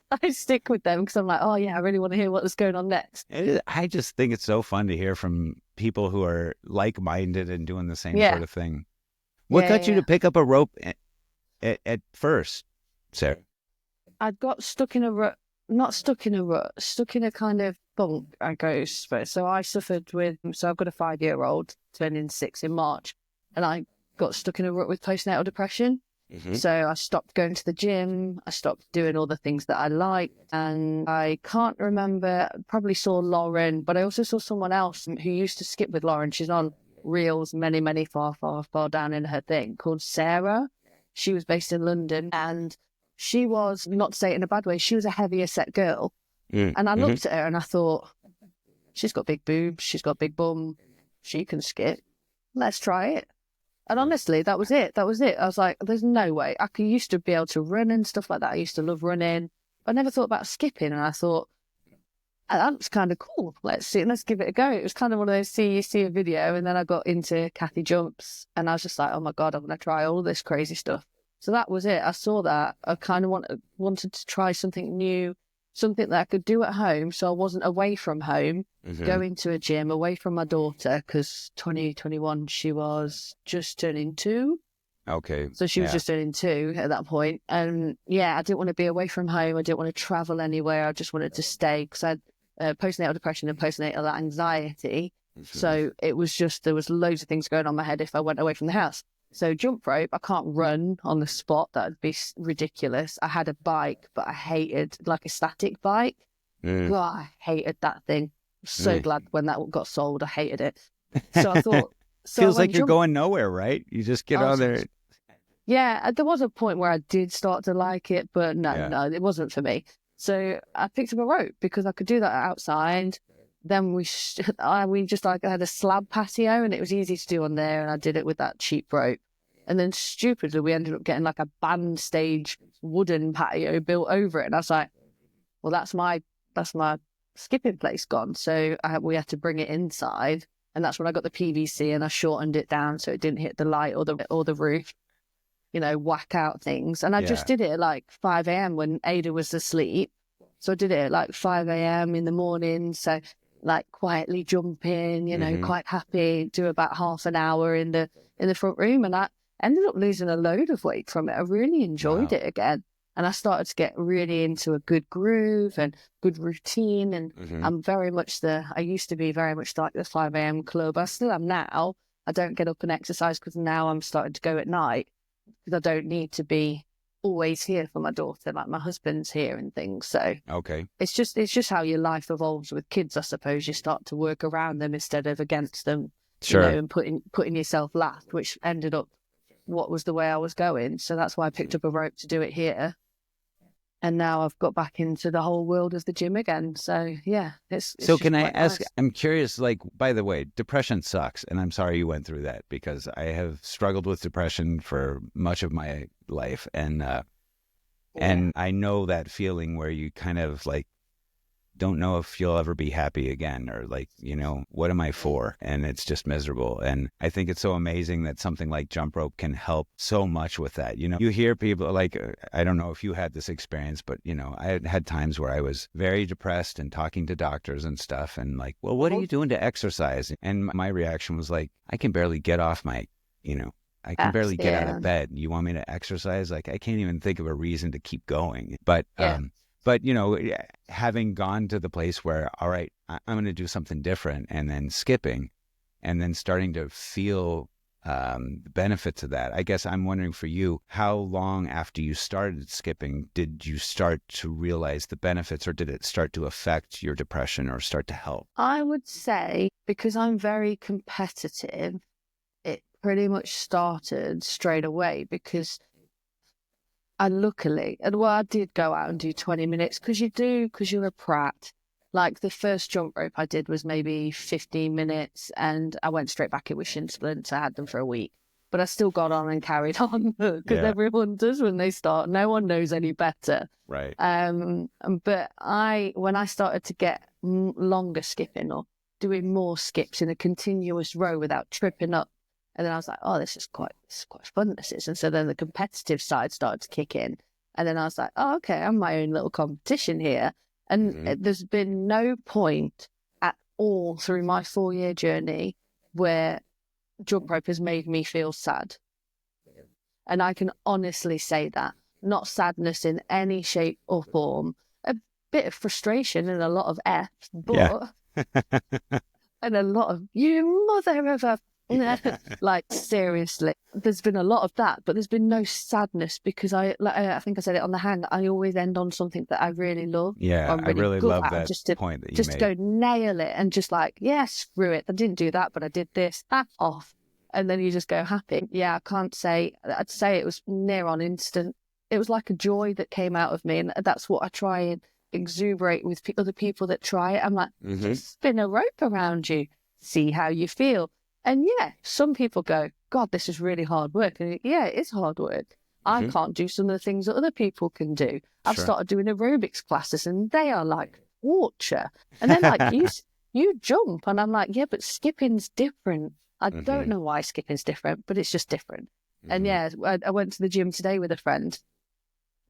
I stick with them because I'm like, oh yeah, I really want to hear what's going on next. I just think it's so fun to hear from people who are like-minded and doing the same sort of thing. What got you to pick up a rope at first, Sarah? I got stuck in a rut, stuck in a kind of bunk, I guess. So I suffered so I've got a 5-year-old turning 6 in March, and I got stuck in a rut with postnatal depression. So I stopped going to the gym, I stopped doing all the things that I like, and I can't remember, probably saw Lauren, but I also saw someone else who used to skip with Lauren. She's on Reels many, far down in her thing, called Sarah. She was based in London, and she was, not to say it in a bad way, she was a heavier set girl. And I looked at her and I thought, she's got big boobs, she's got big bum, she can skip. Let's try it. And honestly, that was it. I was like, there's no way. I used to be able to run and stuff like that. I used to love running. I never thought about skipping. And I thought, that looks kind of cool. Let's give it a go. It was kind of one of those, you see a video. And then I got into Kathy Jumps. And I was just like, oh my God, I'm going to try all this crazy stuff. So that was it. I saw that. I kind of wanted to try something new, something that I could do at home, so I wasn't away from home, going to a gym, away from my daughter, because 2021, she was just turning 2. Okay. So she was just turning 2 at that point. And yeah, I didn't want to be away from home. I didn't want to travel anywhere. I just wanted to stay, because I had postnatal depression and postnatal anxiety. So it was just, there was loads of things going on in my head if I went away from the house. So jump rope, I can't run on the spot. That would be ridiculous. I had a bike, but I hated, like a static bike. God, I hated that thing. So glad when that got sold. I hated it. So I thought... Feels like you're going nowhere, right? You just get on there. Yeah, there was a point where I did start to like it, but no, it wasn't for me. So I picked up a rope because I could do that outside. Then we just like had a slab patio, and it was easy to do on there, and I did it with that cheap rope. And then stupidly, we ended up getting like a band stage wooden patio built over it, and I was like, well, that's my skipping place gone. So we had to bring it inside, and that's when I got the PVC and I shortened it down so it didn't hit the light or the roof, whack out things. And I just did it at like 5 a.m. when Ada was asleep. So I did it at like 5 a.m. in the morning. So like quietly jumping, quite happy, do about half an hour in the front room. And I ended up losing a load of weight from it. I really enjoyed it again. And I started to get really into a good groove and good routine. And I'm very much I used to be very much like the 5 a.m. club. I still am now. I don't get up and exercise because now I'm starting to go at night, because I don't need to be always here for my daughter, like my husband's here and things. So it's just how your life evolves with kids, I suppose. You start to work around them instead of against them, and putting yourself last, which ended up what was the way I was going. So that's why I picked up a rope to do it here. And now I've got back into the whole world of the gym again. So yeah, it's so can I ask, nice. I'm curious, like, by the way, depression sucks. And I'm sorry you went through that, because I have struggled with depression for much of my life. And I know that feeling where you kind of like don't know if you'll ever be happy again, or like, what am I for? And it's just miserable. And I think it's so amazing that something like jump rope can help so much with that. You hear people like, I don't know if you had this experience, but I had times where I was very depressed and talking to doctors and stuff, and like, well, what are you doing to exercise? And my reaction was like, I can barely get off my, I can barely get out of bed. You want me to exercise? Like, I can't even think of a reason to keep going. But having gone to the place where, all right, I'm going to do something different, and then skipping, and then starting to feel the benefits of that. I guess I'm wondering for you, how long after you started skipping did you start to realize the benefits, or did it start to affect your depression or start to help? I would say, because I'm very competitive, it pretty much started straight away, because I did go out and do 20 minutes because you're a prat. Like the first jump rope I did was maybe 15 minutes, and I went straight back in with shin splints. I had them for a week, but I still got on and carried on, because everyone does when they start. No one knows any better. Right. But when I started to get longer skipping, or doing more skips in a continuous row without tripping up, and then I was like, oh, this is quite fun, this is. And so then the competitive side started to kick in. And then I was like, oh, okay, I'm my own little competition here. And there's been no point at all through my 4-year journey where jump rope has made me feel sad. And I can honestly say that. Not sadness in any shape or form. A bit of frustration and a lot of F's, but... and a lot of, you mother of a... like, seriously, there's been a lot of that, but there's been no sadness, because I think I said it on the hang, I always end on something that I really love. Yeah, I really love that point that you made. Just to go nail it, and just like, yeah, screw it, I didn't do that, but I did this, off. And then you just go happy. Yeah, I'd say it was near on instant. It was like a joy that came out of me, and that's what I try and exuberate with other people that try it. I'm like, just spin a rope around you, see how you feel. And yeah, some people go, God, this is really hard work. And yeah, it is hard work. I can't do some of the things that other people can do. I've started doing aerobics classes, and they are like torture. And then like, you jump, and I'm like, yeah, but skipping's different. I don't know why skipping's different, but it's just different. And yeah, I went to the gym today with a friend,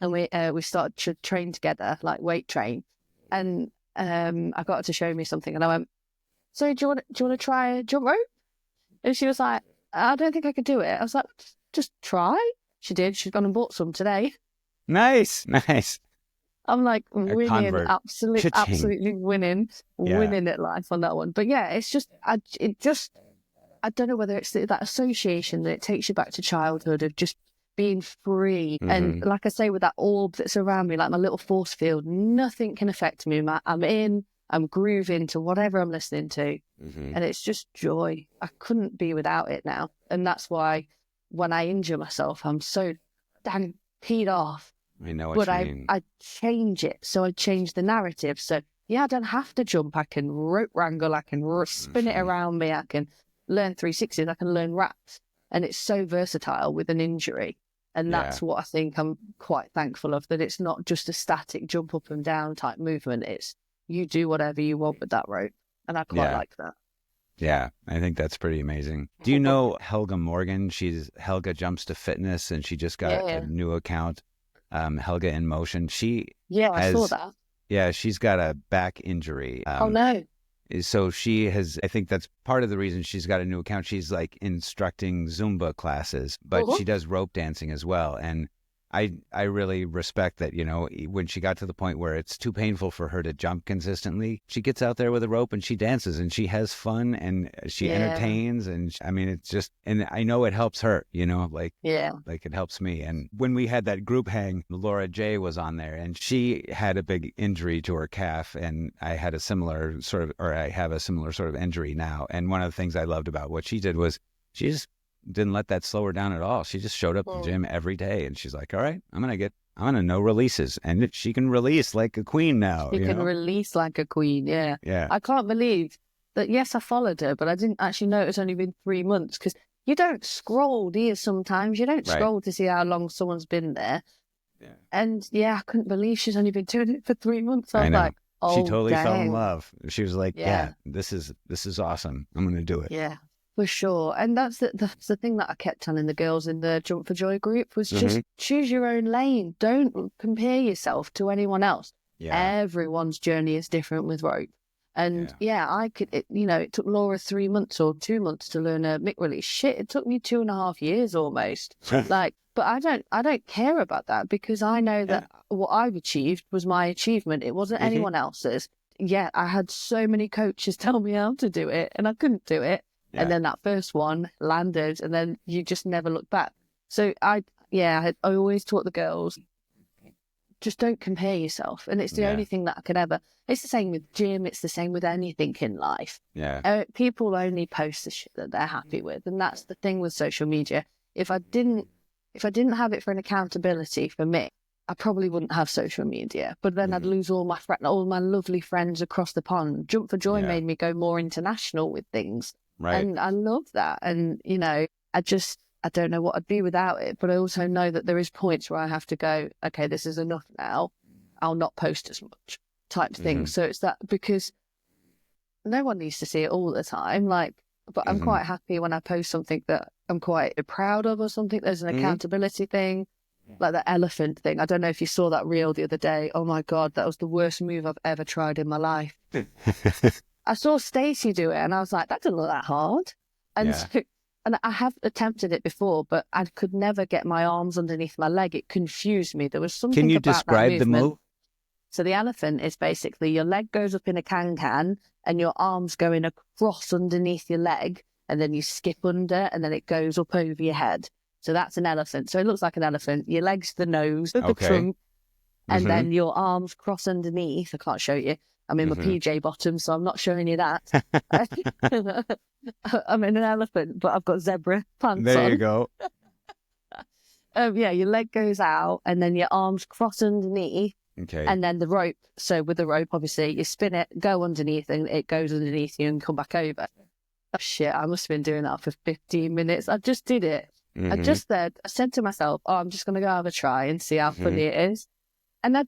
and we started to train together, like weight train. And I got her to show me something, and I went, "So do you want to try a jump rope?" And she was like, "I don't think I could do it." I was like, "Just try." She did. She's gone and bought some today. Nice. I'm like winning, absolutely winning at life on that one. But yeah, it's just, I don't know whether it's that association that it takes you back to childhood of just being free. And like I say, with that orb that's around me, like my little force field, nothing can affect me. I'm grooving to whatever I'm listening to. And it's just joy. I couldn't be without it now. And that's why when I injure myself, I'm so dang peed off. I know what you mean. I change it. So I change the narrative. So yeah, I don't have to jump. I can rope wrangle. I can spin it around me. I can learn 360s. I can learn wraps. And it's so versatile with an injury. And that's what I think I'm quite thankful of, that it's not just a static jump up and down type movement. It's you do whatever you want with that rope. And I quite like that. Yeah, I think that's pretty amazing. Do you know Helga Morgan? She's Helga Jumps to Fitness, and she just got a new account, Helga in Motion. I saw that. Yeah, she's got a back injury. Oh, no. So she has, I think that's part of the reason she's got a new account. She's like instructing Zumba classes, but she does rope dancing as well. And I really respect that, you know, when she got to the point where it's too painful for her to jump consistently, she gets out there with a rope and she dances and she has fun and she entertains. And I mean, it's just, and I know it helps her, you know, like it helps me. And when we had that group hang, Laura J was on there and she had a big injury to her calf. And I had a similar sort of, or I have a similar sort of injury now. And one of the things I loved about what she did was she just didn't let that slow her down at all. She just showed up to the gym every day and she's like, all right, I'm going to know releases. And she can release like a queen now. She can release like a queen. Yeah. I can't believe that. Yes, I followed her, but I didn't actually know it's only been 3 months, because you don't scroll, do you? Sometimes you don't scroll to see how long someone's been there. And I couldn't believe she's only been doing it for 3 months. I was like, oh, she totally fell in love. She was like, this is awesome. I'm going to do it. Yeah. For sure. And that's the thing that I kept telling the girls in the Jump for Joy group was just choose your own lane. Don't compare yourself to anyone else. Everyone's journey is different with rope. And it took Laura 3 months or 2 months to learn a mic release. Shit, it took me 2.5 years almost. But I don't care about that, because I know that what I've achieved was my achievement. It wasn't anyone else's. Yeah, I had so many coaches tell me how to do it and I couldn't do it. And then that first one landed, and then you just never look back. So I always taught the girls, just don't compare yourself. And it's the only thing that I can ever. It's the same with gym. It's the same with anything in life. People only post the shit that they're happy with, and that's the thing with social media. If I didn't have it for an accountability for me, I probably wouldn't have social media. But then I'd lose all my lovely friends across the pond. Jump for Joy made me go more international with things. Right. And I love that. And, you know, I don't know what I'd be without it. But I also know that there is points where I have to go, okay, this is enough now. I'll not post as much type thing. So it's that, because no one needs to see it all the time. But I'm quite happy when I post something that I'm quite proud of or something. There's an accountability thing, like the elephant thing. I don't know if you saw that reel the other day. Oh my God, that was the worst move I've ever tried in my life. I saw Stacey do it and I was like, that doesn't look that hard. And and I have attempted it before, but I could never get my arms underneath my leg. It confused me. There was something Can you about describe that the move? So the elephant is basically your leg goes up in a can and your arms going across underneath your leg, and then you skip under and then it goes up over your head. So that's an elephant. So it looks like an elephant. Your leg's the nose, the trunk, and then your arms cross underneath. I can't show you. I'm in my PJ bottom, so I'm not showing you that. I'm in an elephant, but I've got zebra pants on. There you go. Your leg goes out and then your arms cross underneath. Okay. And then the rope. So with the rope, obviously, you spin it, go underneath, and it goes underneath you and come back over. Oh, shit, I must have been doing that for 15 minutes. I just did it. I said to myself, I'm just going to go have a try and see how funny it is. And I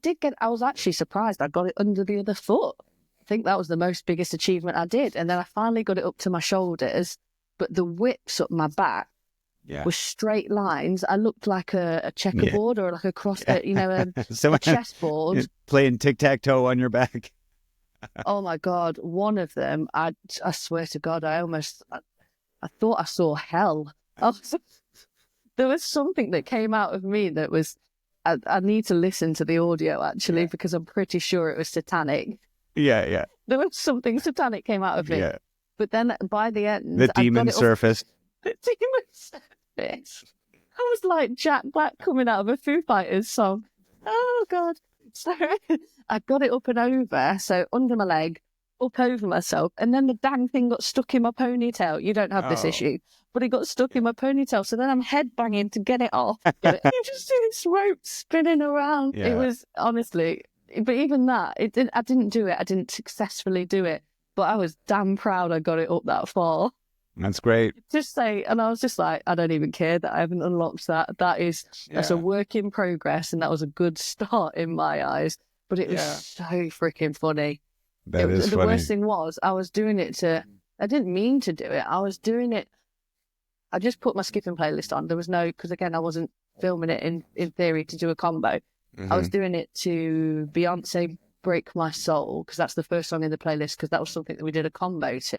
was actually surprised. I got it under the other foot. I think that was the biggest achievement I did. And then I finally got it up to my shoulders, but the whips up my back with straight lines. I looked like a checkerboard or like a cross, a chessboard. Playing tic-tac-toe on your back. Oh my God. One of them, I swear to God, I thought I saw hell. There was something that came out of me that was, I need to listen to the audio actually, because I'm pretty sure it was satanic. Yeah. There was something satanic came out of me. Yeah. But then by the end, the demon surfaced. The demon surfaced. I was like Jack Black coming out of a Foo Fighters song. Oh God. So I got it up and over, so under my leg, up over myself, and then the dang thing got stuck in my ponytail. You don't have this issue, but it got stuck in my ponytail. So then I'm head banging to get it off. You just see this rope spinning around. Yeah. It was honestly, but even that, I didn't do it. I didn't successfully do it, but I was damn proud I got it up that far. That's great. And I was just like, I don't even care that I haven't unlocked that. That's a work in progress, and that was a good start in my eyes. But it was so freaking funny. That is the funny. worst thing was, I was doing it I didn't mean to do it. I was doing it. I just put my skipping playlist on. There was because again, I wasn't filming it in theory to do a combo. I was doing it to Beyonce Break My Soul, because that's the first song in the playlist, because that was something that we did a combo to.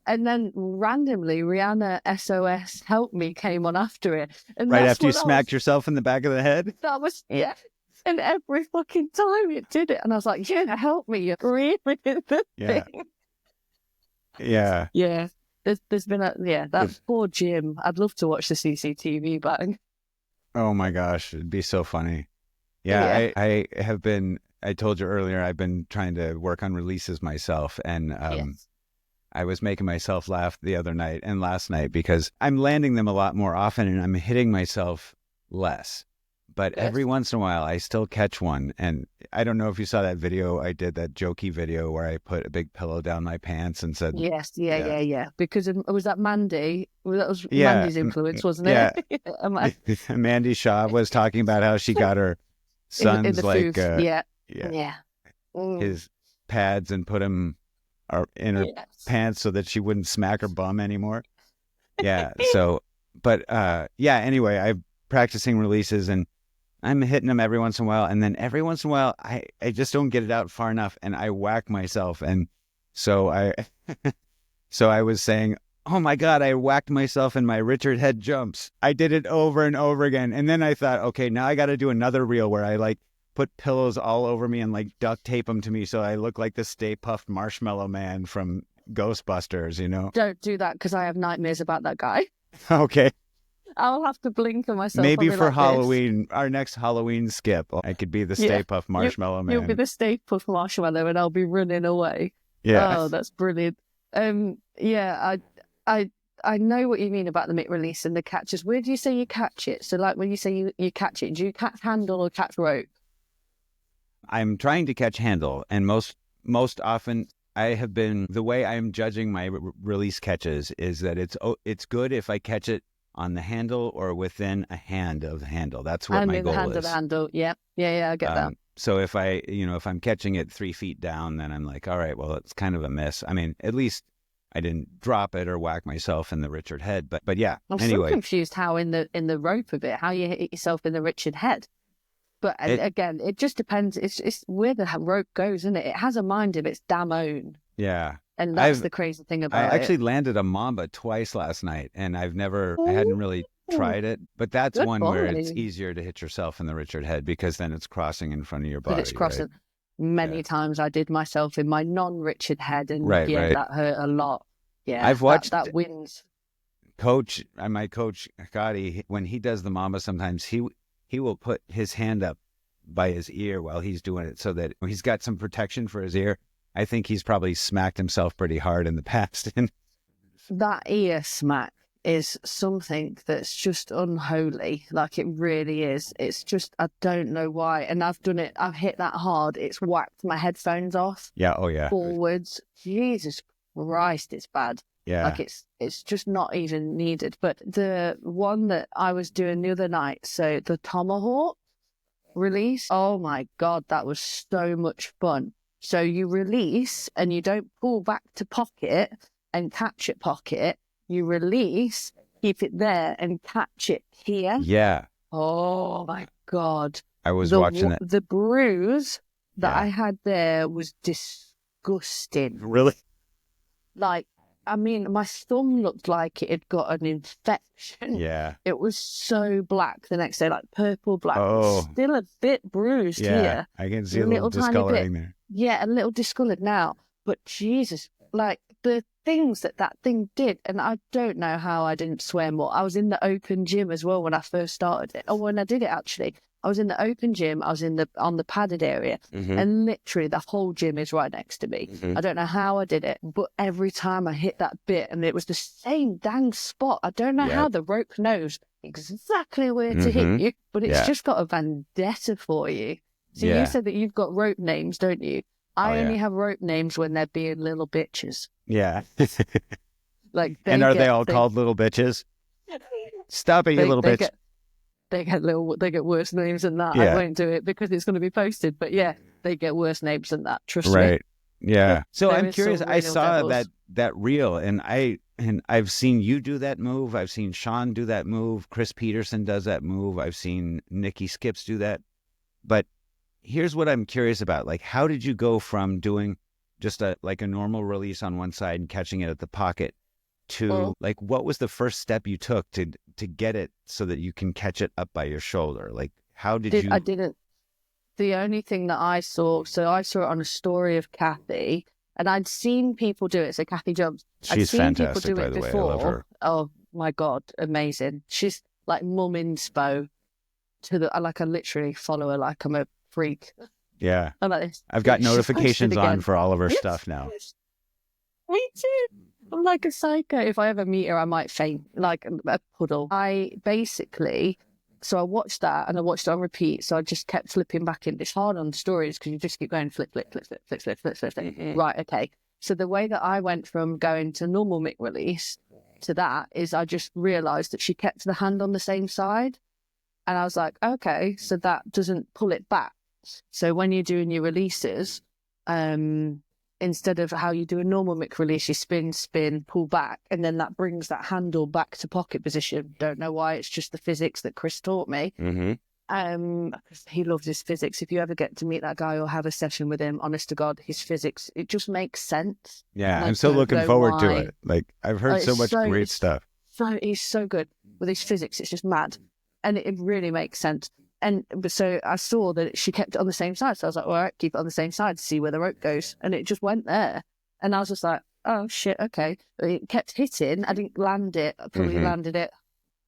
And then randomly, Rihanna SOS Help Me came on after it. And right after you smacked yourself in the back of the head? That was, and every fucking time it did it. And I was like, help me. You're really in the thing. Yeah. Yeah. There's been that poor Jim. I'd love to watch the CCTV back. Oh my gosh. It'd be so funny. Yeah. I told you earlier, I've been trying to work on releases myself. And, I was making myself laugh the other night and last night because I'm landing them a lot more often and I'm hitting myself less. But every once in a while, I still catch one. And I don't know if you saw that video I did, that jokey video where I put a big pillow down my pants and said... Yes, yeah. Because was that Mandy? That was Mandy's influence, wasn't it? Yeah. Mandy Shaw was talking about how she got her son's his pads and put him in her pants so that she wouldn't smack her bum anymore. Yeah. So, but anyway, I'm practicing releases and I'm hitting them every once in a while. And then every once in a while, I just don't get it out far enough and I whack myself. And so I was saying, oh my God, I whacked myself in my Richard Head jumps. I did it over and over again. And then I thought, okay, now I got to do another reel where I put pillows all over me and duct tape them to me so I look like the Stay Puft Marshmallow Man from Ghostbusters, Don't do that, because I have nightmares about that guy. Okay. I'll have to blink for myself. Maybe for Halloween, our next Halloween skip, I could be the Stay Puft Marshmallow Man. You'll be the Stay Puft Marshmallow and I'll be running away. Yeah. Oh, that's brilliant. I know what you mean about the mitt release and the catches. Where do you say you catch it? So when you say you catch it, do you catch handle or catch rope? I'm trying to catch handle, and most often I have been, the way I'm judging my release catches is that it's good if I catch it on the handle or within a hand of the handle. That's what my goal is. Hand of the handle. Yeah, I get that. So if if I'm catching it 3 feet down, then I'm like, all right, well, it's kind of a miss. I mean, at least I didn't drop it or whack myself in the Richard Head, but yeah. I'm anyway. so confused how in the rope of it, how you hit yourself in the Richard Head. But again, it just depends. It's where the rope goes, isn't it? It has a mind of its damn own. Yeah. And that's the crazy thing about it. I actually landed a mamba twice last night, and I hadn't really tried it. But that's one where it's easier to hit yourself in the Richard Head because then it's crossing in front of your body. But it's crossing. Right? Many times I did myself in my non-Richard Head, and that hurt a lot. Yeah, I've watched that wins. My coach, Gotti, when he does the mamba, sometimes he will put his hand up by his ear while he's doing it so that he's got some protection for his ear. I think he's probably smacked himself pretty hard in the past. That ear smack is something that's just unholy. Like, it really is. It's just, I don't know why. And I've done it. I've hit that hard. It's whacked my headphones off. Yeah. Oh, yeah. Forwards. Jesus Christ, it's bad. Yeah. Like, it's just not even needed. But the one that I was doing the other night, so the tomahawk release, oh my God, that was so much fun. So you release and you don't pull back to pocket and catch at pocket. You release, keep it there and catch it here. Yeah. Oh my God. I was watching it. The bruise that I had there was disgusting. Really? Like, I mean, my thumb looked like it had got an infection. Yeah. It was so black the next day, like purple black. Oh. Still a bit bruised here. I can see a little discoloring there. Yeah, a little discolored now. But Jesus, like the things that thing did, and I don't know how I didn't swear more. I was in the open gym as well when I first started it. Or when I did it, actually. I was in the open gym. I was on the padded area, and literally the whole gym is right next to me. I don't know how I did it, but every time I hit that bit, and it was the same dang spot. I don't know how the rope knows exactly where to hit you, but it's just got a vendetta for you. So you said that you've got rope names, don't you? I only have rope names when they're being little bitches. Yeah. Like, and are they all called little bitches? Stop it, you little bitch. They get worse names than that. I won't do it because it's going to be posted. But yeah, they get worse names than that. Trust me. Right. Yeah. So I'm curious. some I real saw devils. that reel, and I've seen you do that move. I've seen Sean do that move. Chris Peterson does that move. I've seen Nikki Skips do that. But here's what I'm curious about. Like, how did you go from doing just a normal release on one side and catching it at the pocket to like, what was the first step you took to get it so that you can catch it up by your shoulder? Like, how did you? I didn't. The only thing that I saw it on a story of Kathy, and I'd seen people do it. So Kathy Jumps. She's fantastic, by the way. I love her. Oh my God, amazing. She's like mum inspo I literally follow her like I'm a freak. Yeah. I'm like this. I've got notifications on for all of her stuff now. Me too. I'm like a psycho. If I ever meet her, I might faint like a puddle. So I watched that and I watched it on repeat. So I just kept flipping back in. It's hard on stories because you just keep going flip. Right, okay. So the way that I went from going to normal mic release to that is I just realised that she kept the hand on the same side. And I was like, okay, so that doesn't pull it back. So when you're doing your releases, instead of how you do a normal mic release, you spin, pull back, and then that brings that handle back to pocket position. Don't know why. It's just the physics that Chris taught me. Because he loves his physics. If you ever get to meet that guy or have a session with him, honest to God, his physics, it just makes sense. Yeah, like, I'm so looking forward to it. Like, I've heard so much great stuff. So he's so good with his physics. It's just mad. And it really makes sense. And so I saw that she kept it on the same side. So I was like, all right, keep it on the same side to see where the rope goes. And it just went there. And I was just like, oh, shit, okay. But it kept hitting. I didn't land it. I probably landed it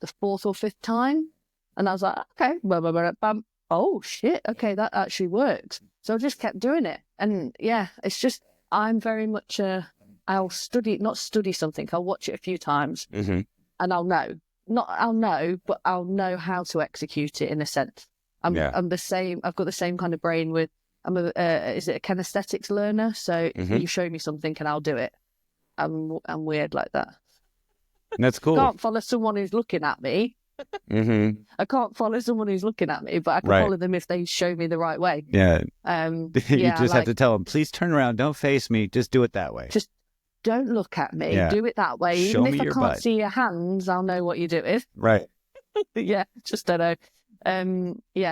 the fourth or fifth time. And I was like, okay, bam. Oh, shit, okay, that actually works. So I just kept doing it. And yeah, it's just, I'm very much I'll not study something. I'll watch it a few times and I'll know. I'll know, but I'll know how to execute it in a sense. I'm the same. I've got the same kind of brain with. Is it a kinesthetics learner? So you show me something and I'll do it. I'm weird like that. That's cool. I can't follow someone who's looking at me. I can't follow someone who's looking at me, but I can follow them if they show me the right way. Yeah. You just have to tell them, please turn around, don't face me, just do it that way. Just don't look at me. Do it that way. Show Even me if I your can't butt. see your hands, I'll know what you're doing. Right. Yeah, just don't know.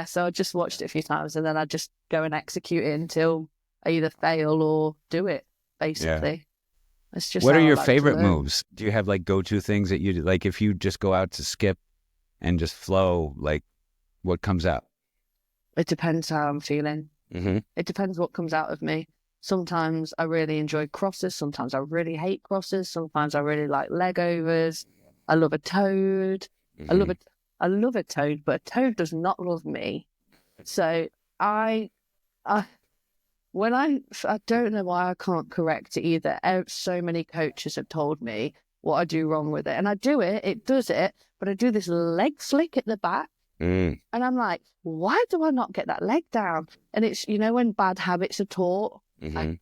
So I just watched it a few times and then I just go and execute it until I either fail or do it, basically. It's just what are your favorite moves? Do you have like go-to things that you do? Like if you just go out to skip and just flow, like what comes out? It depends how I'm feeling. It depends what comes out of me. Sometimes I really enjoy crosses. Sometimes I really hate crosses. Sometimes I really like leg overs. I love a toad. I love a toad, but a toad does not love me. So I don't know why I can't correct it either. So many coaches have told me what I do wrong with it. And I do it, it does it, but I do this leg flick at the back. And I'm like, why do I not get that leg down? And it's, when bad habits are taught, I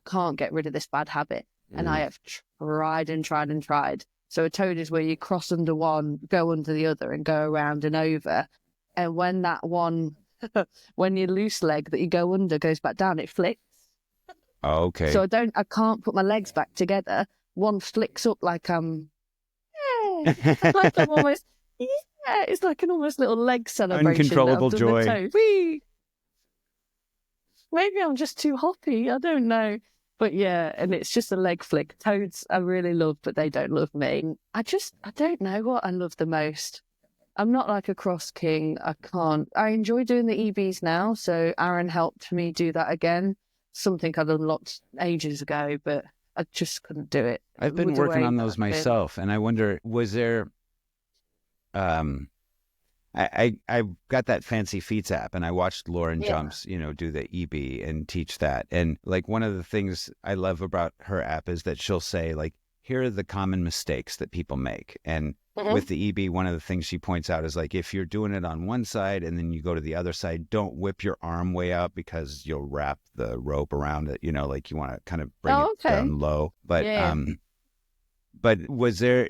can't get rid of this bad habit. And I have tried and tried and tried. So a toad is where you cross under one, go under the other and go around and over. And when that one, when your loose leg that you go under goes back down, it flicks. Oh, okay. So I can't put my legs back together. One flicks up like Like I'm almost, yeah, it's like an almost little leg celebration. Uncontrollable joy. Maybe I'm just too hoppy. I don't know. But yeah, and it's just a leg flick. Toads I really love, but they don't love me. I don't know what I love the most. I'm not like a cross king. I enjoy doing the EBs now. So Aaron helped me do that again. Something I'd unlocked ages ago, but I just couldn't do it. I've been working on those myself. And I wonder, was there, I got that Fancy Feats app and I watched Lauren Jumps, do the EB and teach that. And like one of the things I love about her app is that she'll say like, here are the common mistakes that people make. And with the EB, one of the things she points out is like, if you're doing it on one side and then you go to the other side, don't whip your arm way out because you'll wrap the rope around it, like you want to kind of bring it down low. But, But was there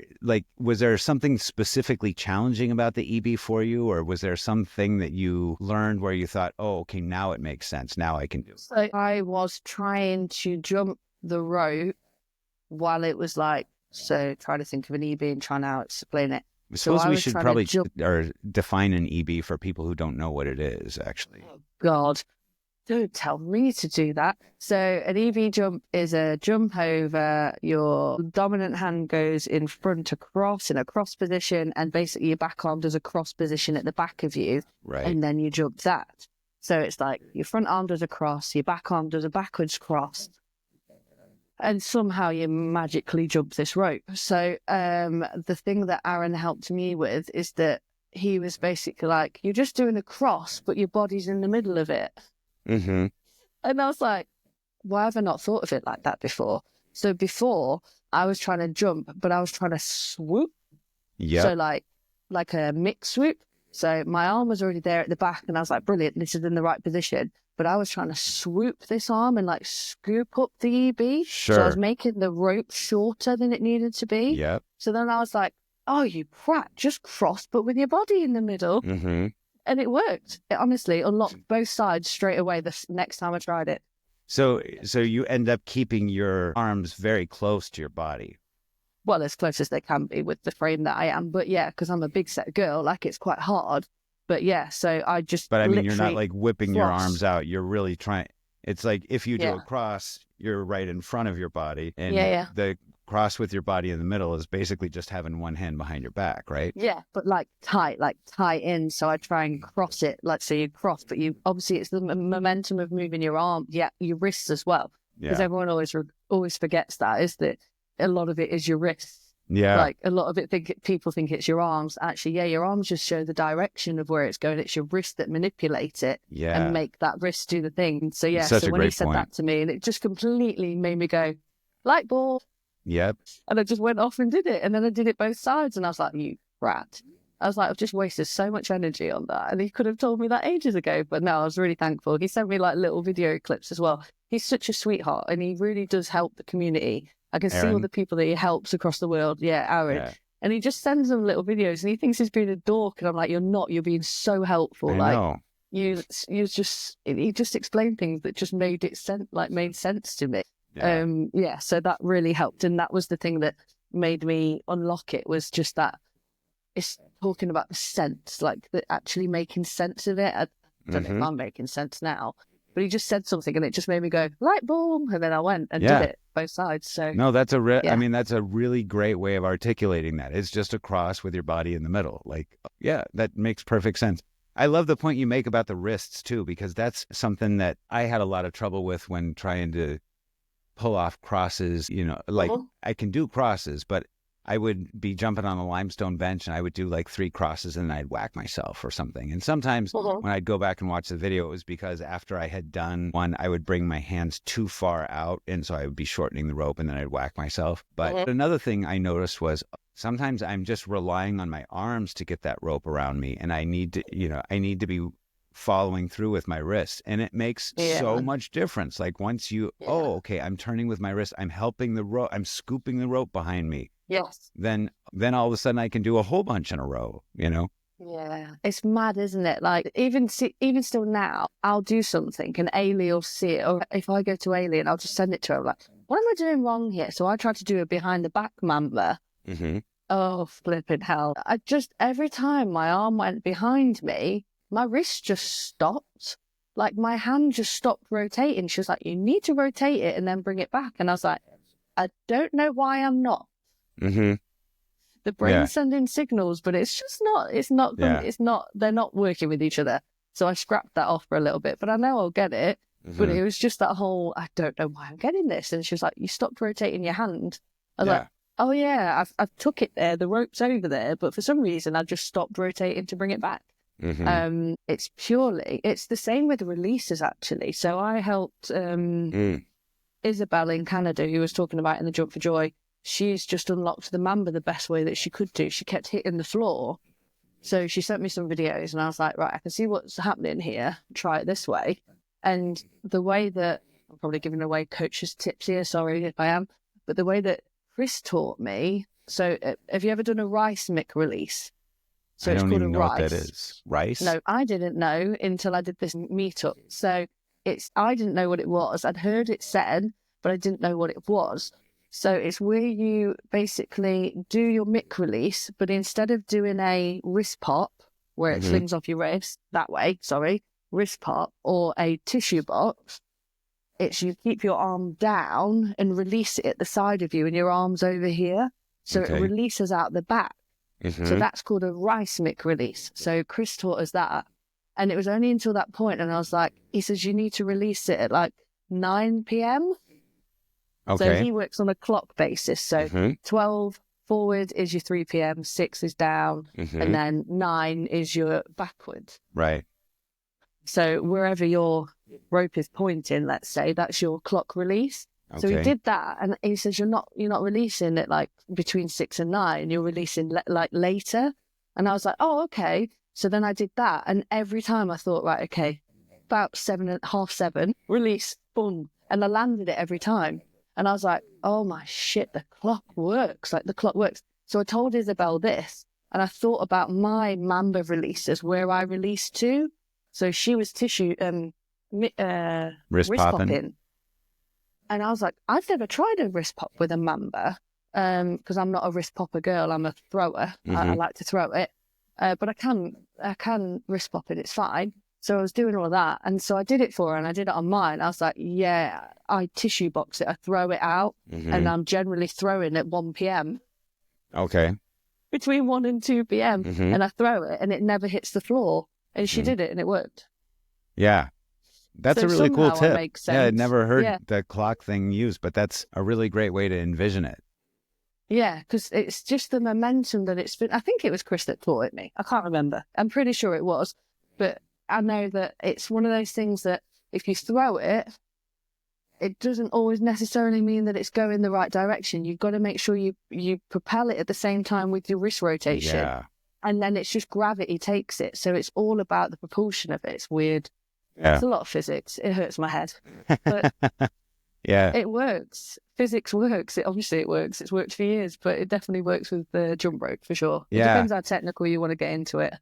something specifically challenging about the EB for you, or was there something that you learned where you thought, oh, okay, now it makes sense. Now I can do it? So I was trying to jump the rope while it was like, so trying to think of an EB and trying to explain it. I suppose we should probably define an EB for people who don't know what it is, actually. Oh, God. Don't tell me to do that. So an EB jump is a jump over, your dominant hand goes in front across in a cross position, and basically your back arm does a cross position at the back of you. Right. And then you jump that. So it's like your front arm does a cross, your back arm does a backwards cross, and somehow you magically jump this rope. So the thing that Aaron helped me with is that he was basically like, you're just doing a cross, but your body's in the middle of it. Mm-hmm. And I was like, why have I not thought of it like that before? So before, I was trying to jump, but I was trying to swoop. Yeah. So like a mixed swoop. So my arm was already there at the back, and I was like, brilliant, this is in the right position. But I was trying to swoop this arm and like scoop up the EB. Sure. So I was making the rope shorter than it needed to be. Yeah. So then I was like, oh, you prat, just cross, but with your body in the middle. Mm-hmm. And it worked. It honestly unlocked both sides straight away the next time I tried it. So you end up keeping your arms very close to your body. Well, as close as they can be with the frame that I am. But yeah, because I'm a big set girl, like it's quite hard. But yeah, so I just. But I mean, you're not like whipping your arms out. You're really trying. It's like if you do a cross, you're right in front of your body. And the cross with your body in the middle is basically just having one hand behind your back, right? Yeah, but like tie in. So I try and cross it. Like, so you cross, but you obviously it's the momentum of moving your arm. Yeah, your wrists as well. Because everyone always forgets that, is that a lot of it is your wrists. Yeah. Like a lot of it, people think it's your arms. Actually, your arms just show the direction of where it's going. It's your wrist that manipulate it and make that wrist do the thing. So yeah, so when he said that to me, and it just completely made me go, light bulb. Yep. And I just went off and did it. And then I did it both sides. And I was like, you brat. I was like, I've just wasted so much energy on that. And he could have told me that ages ago. But no, I was really thankful. He sent me like little video clips as well. He's such a sweetheart, and he really does help the community. I can see all the people that he helps across the world. Yeah, Aaron. Yeah. And he just sends them little videos, and he thinks he's being a dork. And I'm like, you're not. You're being so helpful. I know. He just explained things that just made sense to me. Yeah. So that really helped. And that was the thing that made me unlock it, was just that it's talking about the sense, like actually making sense of it. I don't know if I'm making sense now, but he just said something and it just made me go, light bulb. And then I went and did it both sides. So no, that's I mean, that's a really great way of articulating that. It's just a cross with your body in the middle. Like, yeah, that makes perfect sense. I love the point you make about the wrists too, because that's something that I had a lot of trouble with when trying to pull off crosses. I can do crosses, but I would be jumping on a limestone bench and I would do like 3 crosses and then I'd whack myself or something. And sometimes when I'd go back and watch the video, it was because after I had done one, I would bring my hands too far out. And so I would be shortening the rope and then I'd whack myself. But another thing I noticed was sometimes I'm just relying on my arms to get that rope around me. And I need to be following through with my wrist, and it makes so much difference. Like once I'm turning with my wrist, I'm helping the rope, I'm scooping the rope behind me. Yes. Then all of a sudden I can do a whole bunch in a row, Yeah. It's mad, isn't it? Like even still now, I'll do something and Ailey will see it. Or if I go to Ailey and I'll just send it to her, like, what am I doing wrong here? So I try to do a behind the back mamba. Oh, flipping hell. Every time my arm went behind me, my wrist just stopped. Like my hand just stopped rotating. She was like, you need to rotate it and then bring it back. And I was like, I don't know why I'm not. Mm-hmm. The brain's sending signals, but it's just not, they're not working with each other. So I scrapped that off for a little bit, but I know I'll get it. Mm-hmm. But it was just that whole, I don't know why I'm getting this. And she was like, you stopped rotating your hand. I was like, oh yeah, I've took it there. The rope's over there, but for some reason I just stopped rotating to bring it back. Mm-hmm. It's the same with releases actually. So I helped Isabel in Canada, who was talking about in the Jump for Joy. She's just unlocked the mamba the best way that she could do. She kept hitting the floor. So she sent me some videos and I was like, right, I can see what's happening here. Try it this way. And the way that, I'm probably giving away coach's tips here, sorry if I am, but the way that Chris taught me, so have you ever done a rice mick release? So I it's don't called even a know rice. what that is. Rice? No, I didn't know until I did this meetup. So I didn't know what it was. I'd heard it said, but I didn't know what it was. So it's where you basically do your mick release, but instead of doing a wrist pop, where it slings off your wrist, wrist pop, or a tissue box, it's you keep your arm down and release it at the side of you and your arm's over here. So it releases out the back. Mm-hmm. So that's called a rice mick release. So Chris taught us that. And it was only until that point, and I was like, he says, you need to release it at like 9 p.m. Okay. So he works on a clock basis. So 12 forward is your 3 p.m., 6 is down, and then 9 is your backwards. Right. So wherever your rope is pointing, let's say, that's your clock release. Okay. So he did that, and he says, you're not releasing it like between 6 and 9, you're releasing like later. And I was like, oh, okay. So then I did that, and every time I thought, right, okay, about 7:30, release, boom. And I landed it every time. And I was like, oh my shit, the clock works. Like the clock works. So I told Isabel this, and I thought about my mamba releases, where I released to. So she was wrist popping. And I was like, I've never tried a wrist pop with a mamba, because I'm not a wrist popper girl. I'm a thrower. I like to throw it. But I can wrist pop it. It's fine. So I was doing all that. And so I did it for her, and I did it on mine. I was like, yeah, I tissue box it. I throw it out, and I'm generally throwing at 1 p.m. Okay. Between 1 and 2 p.m. And I throw it, and it never hits the floor. And she did it, and it worked. Yeah. That's a really cool tip. Yeah, I'd never heard the clock thing used, but that's a really great way to envision it. Yeah, because it's just the momentum that it's been. I think it was Chris that taught it me. I can't remember. I'm pretty sure it was. But I know that it's one of those things that if you throw it, it doesn't always necessarily mean that it's going the right direction. You've got to make sure you propel it at the same time with your wrist rotation. Yeah. And then it's just gravity takes it. So it's all about the propulsion of it. It's weird. Yeah. It's a lot of physics. It hurts my head. But yeah, it works. Physics works. It works. It's worked for years, but it definitely works with the jump rope for sure. Yeah. It depends how technical you want to get into it.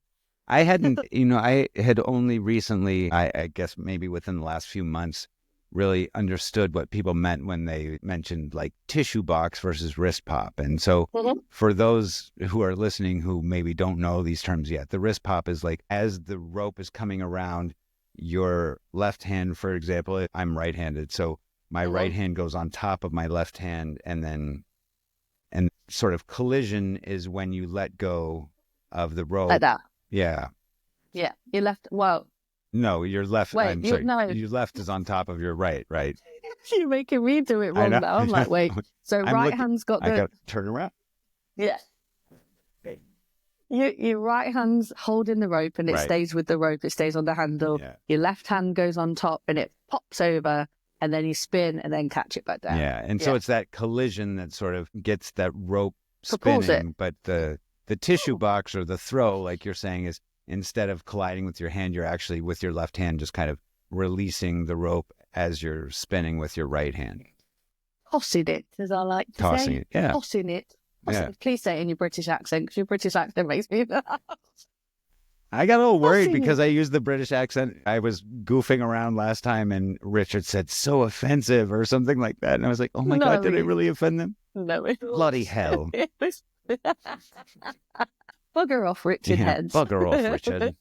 I hadn't, I had only recently, I guess maybe within the last few months, really understood what people meant when they mentioned like tissue box versus wrist pop. And so for those who are listening who maybe don't know these terms yet, the wrist pop is like as the rope is coming around your left hand, for example, I'm right-handed. So my right hand goes on top of my left hand, and sort of collision is when you let go of the rope. Like that. Yeah. Yeah. Your left, well. No, your left. Wait, I'm sorry. No. Your left is on top of your right. You're making me do it wrong now. I'm like, wait. So hand's got the. I got to turn around. Yeah. Your right hand's holding the rope, and it stays with the rope. It stays on the handle. Yeah. Your left hand goes on top, and it pops over, and then you spin and then catch it back down. Yeah. And so it's that collision that sort of gets that rope spinning. But the tissue box or the throw, like you're saying, is instead of colliding with your hand, you're actually with your left hand just kind of releasing the rope as you're spinning with your right hand. Tossing it, as I like to say. Tossing it, yeah. Tossing it. Yeah. Please say it in your British accent, because your British accent makes me laugh. I got a little worried because I used the British accent. I was goofing around last time, and Richard said, so offensive or something like that. And I was like, oh my God, did I really offend them? No. Bloody hell. Bugger off, Richard Heads. Bugger off, Richard.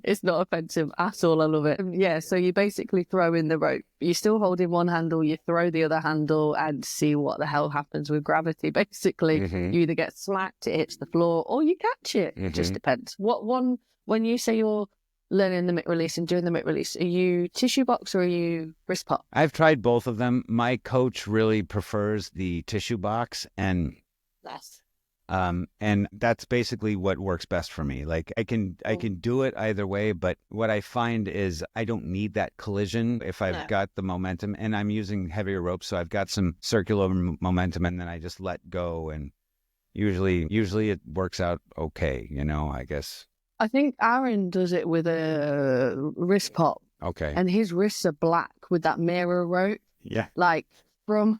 It's not offensive at all. I love it. Yeah, so you basically throw in the rope. You still hold in one handle, you throw the other handle and see what the hell happens with gravity. Basically, you either get smacked, it hits the floor, or you catch it. It just depends. When you say you're learning the mitt release and doing the mitt release, are you tissue box or are you wrist pop? I've tried both of them. My coach really prefers the tissue box, and that's basically what works best for me. Like I can do it either way, but what I find is I don't need that collision if I've got the momentum, and I'm using heavier ropes, so I've got some circular momentum, and then I just let go, and usually it works out okay, I guess. I think Aaron does it with a wrist pop. Okay. And his wrists are black with that mirror rope. Yeah. Like from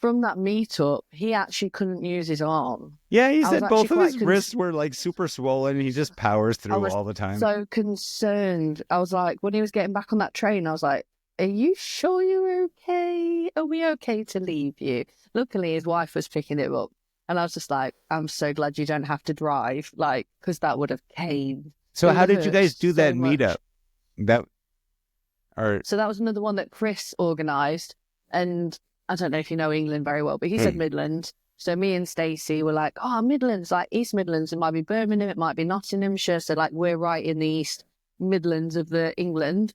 that meetup, he actually couldn't use his arm. Yeah, he said both of his wrists were like super swollen. He just powers through all the time. So concerned. I was like, when he was getting back on that train, I was like, are you sure you're okay? Are we okay to leave you? Luckily, his wife was picking it up. And I was just like, I'm so glad you don't have to drive, like, because that would have caned. So how did you guys do that meetup? So that was another one that Chris organised. And I don't know if you know England very well, but he said Midlands. So me and Stacey were like, Midlands, like East Midlands. It might be Birmingham, it might be Nottinghamshire. So like we're right in the East Midlands of the England.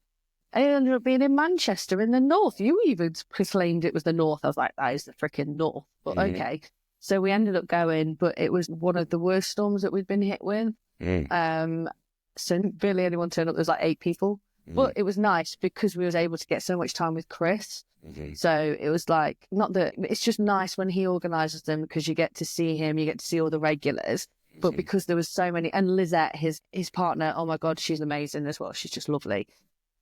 And it ended up being in Manchester in the North. You even proclaimed it was the North. I was like, that is the freaking North. But okay. So we ended up going, but it was one of the worst storms that we'd been hit with. So barely anyone turned up. There was like 8 people. But it was nice because we was able to get so much time with Chris. So it was like, not that, it's just nice when he organises them because you get to see him, you get to see all the regulars. But because there was so many, and Lizette, his partner, oh my God, she's amazing as well. She's just lovely.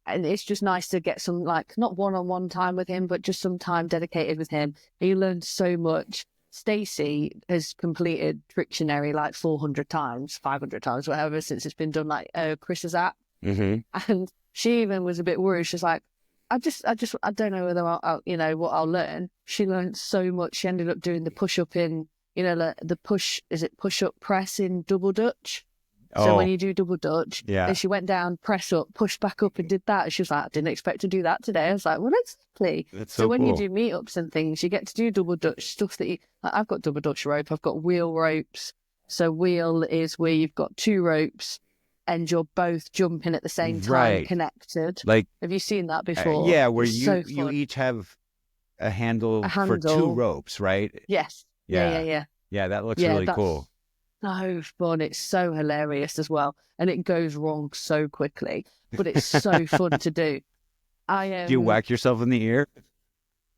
And it's just nice to get some, like, not one-on-one time with him, but just some time dedicated with him. And you learned so much. Stacey has completed Trictionary like 400 times, 500 times, whatever, since it's been done, like Chris's app. And she even was a bit worried. She's like, I don't know whether I'll what I'll learn. She learned so much. She ended up doing the push-up in, the push-up press in double Dutch? So when you do double Dutch, then she went down, press up, pushed back up and did that. And she was like, I didn't expect to do that today. I was like, well, exactly. So when you do meetups and things, you get to do double Dutch stuff that I've got double Dutch rope. I've got wheel ropes. So wheel is where you've got 2 ropes and you're both jumping at the same time connected. Like, have you seen that before? Yeah, where you each have a handle for 2 ropes, right? Yes. Yeah. Yeah, that looks really cool. So fun. It's so hilarious as well. And it goes wrong so quickly, but it's so fun to do. Do you whack yourself in the ear?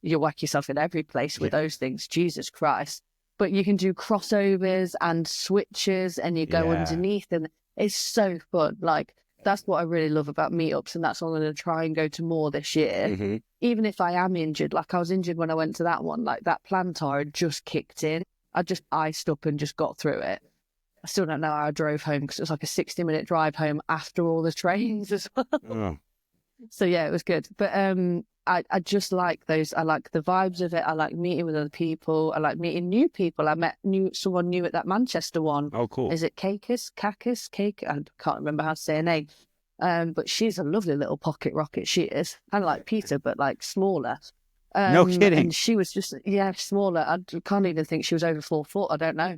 You whack yourself in every place with those things. Jesus Christ. But you can do crossovers and switches and you go underneath and it's so fun. Like, that's what I really love about meetups, and that's what I'm going to try and go to more this year. Even if I am injured, like I was injured when I went to that one, like that plantar had just kicked in. I just iced up and just got through it. I still don't know how I drove home because it was like a 60-minute drive home after all the trains as well. So yeah, it was good. But I just like those. I like the vibes of it. I like meeting with other people. I like meeting new people. I met someone new at that Manchester one. Oh, cool. Is it Kakis? I can't remember how to say her name. But she's a lovely little pocket rocket. She is kind of like Peter, but like smaller. No kidding. And she was just, smaller. I can't even think she was over 4 foot. I don't know.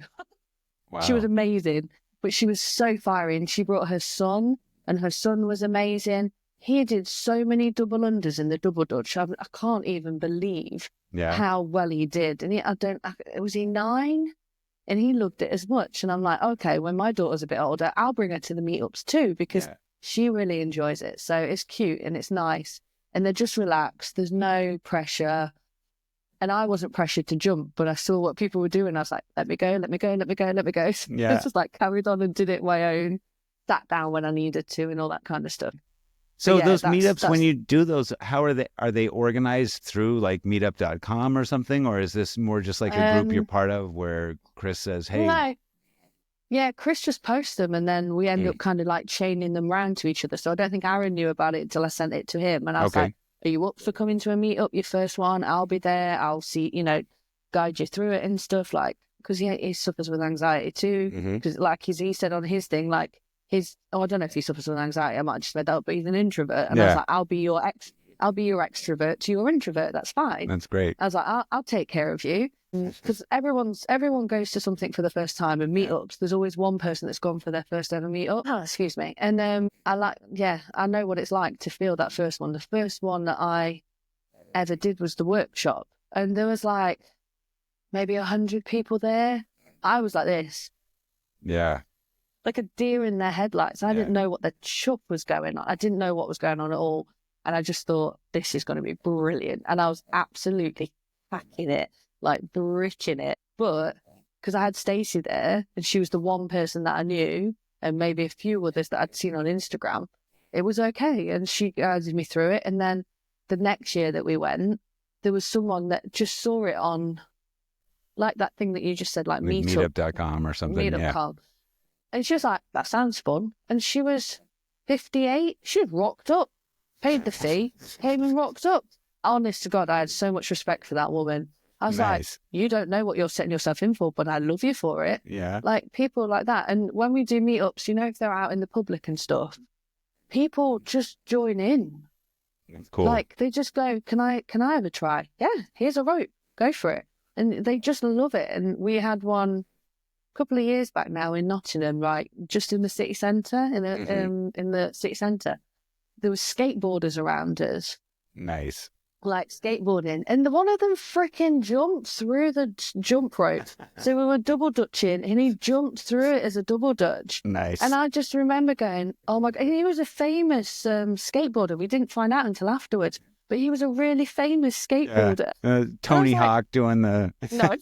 Wow. She was amazing, but she was so fiery. And she brought her son, and her son was amazing. He did so many double unders in the double Dutch. I can't even believe how well he did. And was he 9? And he loved it as much. And I'm like, okay, when my daughter's a bit older, I'll bring her to the meetups too, because she really enjoys it. So it's cute and it's nice. And they're just relaxed. There's no pressure. And I wasn't pressured to jump, but I saw what people were doing. I was like, let me go. So I just like carried on and did it my own, sat down when I needed to and all that kind of stuff. So those meetups, when you do those, how are they? Are they organized through like meetup.com or something? Or is this more just like a group you're part of where Chris says, hey? No. Yeah, Chris just posts them and then we end up kind of like chaining them round to each other. So I don't think Aaron knew about it until I sent it to him. And I was like, are you up for coming to a meetup, your first one? I'll be there. I'll see, guide you through it and stuff, like, because he suffers with anxiety too. Because like he said on his thing, like I don't know if he suffers with anxiety, I might have just made that up, but he's an introvert. And I was like, I'll be your extrovert to your introvert. That's fine. That's great. I was like, I'll take care of you. Because everyone goes to something for the first time, and meetups, there's always one person that's gone for their first ever meetup. Oh, excuse me. And I know what it's like to feel that first one. The first one that I ever did was the workshop, and there was like maybe 100 people there. I was like this. Yeah. Like a deer in their headlights. I didn't know what the chuff was going on. I didn't know what was going on at all. And I just thought, this is going to be brilliant. And I was absolutely packing it, like bricking it. But because I had Stacey there, and she was the one person that I knew, and maybe a few others that I'd seen on Instagram, it was okay. And she guided me through it. And then the next year that we went, there was someone that just saw it on, like that thing that you just said, like meetup.com or something. Meetup.com. And she was like, that sounds fun. And she was 58. She had rocked up, paid the fee, came and rocked up. Honest to God, I had so much respect for that woman. I was like, you don't know what you're setting yourself in for, but I love you for it. Yeah. Like people like that. And when we do meetups, you know, if they're out in the public and stuff, people just join in. Cool. Like they just go, can I have a try? Yeah, here's a rope. Go for it. And they just love it. And we had one a couple of years back now in Nottingham, right, just in the city centre, in the city centre. There were skateboarders around us. Nice. Like skateboarding, and one of them freaking jumped through the jump rope. So we were double dutching, and he jumped through it as a double dutch. Nice. And I just remember going, "Oh my God!" He was a famous skateboarder. We didn't find out until afterwards, but he was a really famous skateboarder. Tony Hawk doing the no.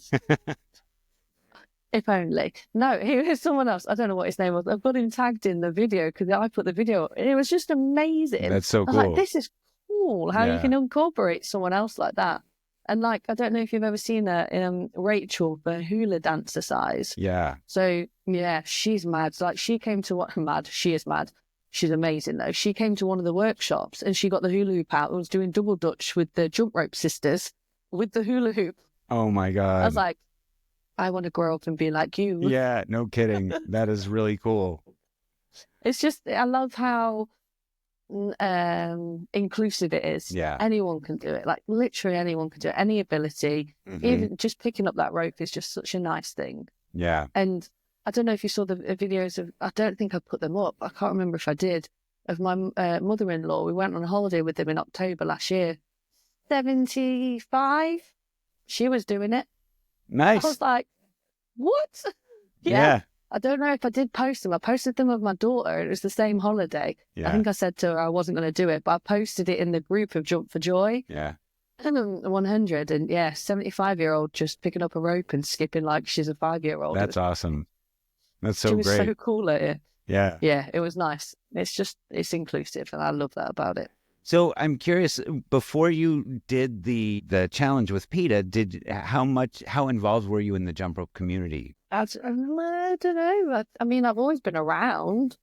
If only. No, he was someone else. I don't know what his name was. I've got him tagged in the video because I put the video up. And it was just amazing. That's so cool. I was like, this is cool how you can incorporate someone else like that. And like, I don't know if you've ever seen her, Rachel, the hula dancer size. Yeah. So yeah, she's mad. Like she came to what mad. She is mad. She's amazing though. She came to one of the workshops and she got the hula hoop out and was doing double dutch with the jump rope sisters with the hula hoop. Oh my God. I was like, I want to grow up and be like you. Yeah, no kidding. That is really cool. It's just, I love how inclusive it is. Yeah. Anyone can do it. Like literally anyone can do it. Any ability. Even just picking up that rope is just such a nice thing. Yeah. And I don't know if you saw the videos of, I don't think I put them up. I can't remember if I did, of my mother-in-law. We went on a holiday with them in October last year. 75. She was doing it. Nice. I was like, what? Yeah. I don't know if I did post them. I posted them with my daughter. It was the same holiday. Yeah. I think I said to her I wasn't going to do it, but I posted it in the group of Jump for Joy. Yeah. And 100 and 75-year-old just picking up a rope and skipping like she's a 5-year-old. That's awesome. That's so great. She was so cool at it. Yeah. Yeah, it was nice. It's inclusive and I love that about it. So I'm curious, before you did the challenge with PETA, how involved were you in the jump rope community? I don't know. I mean, I've always been around.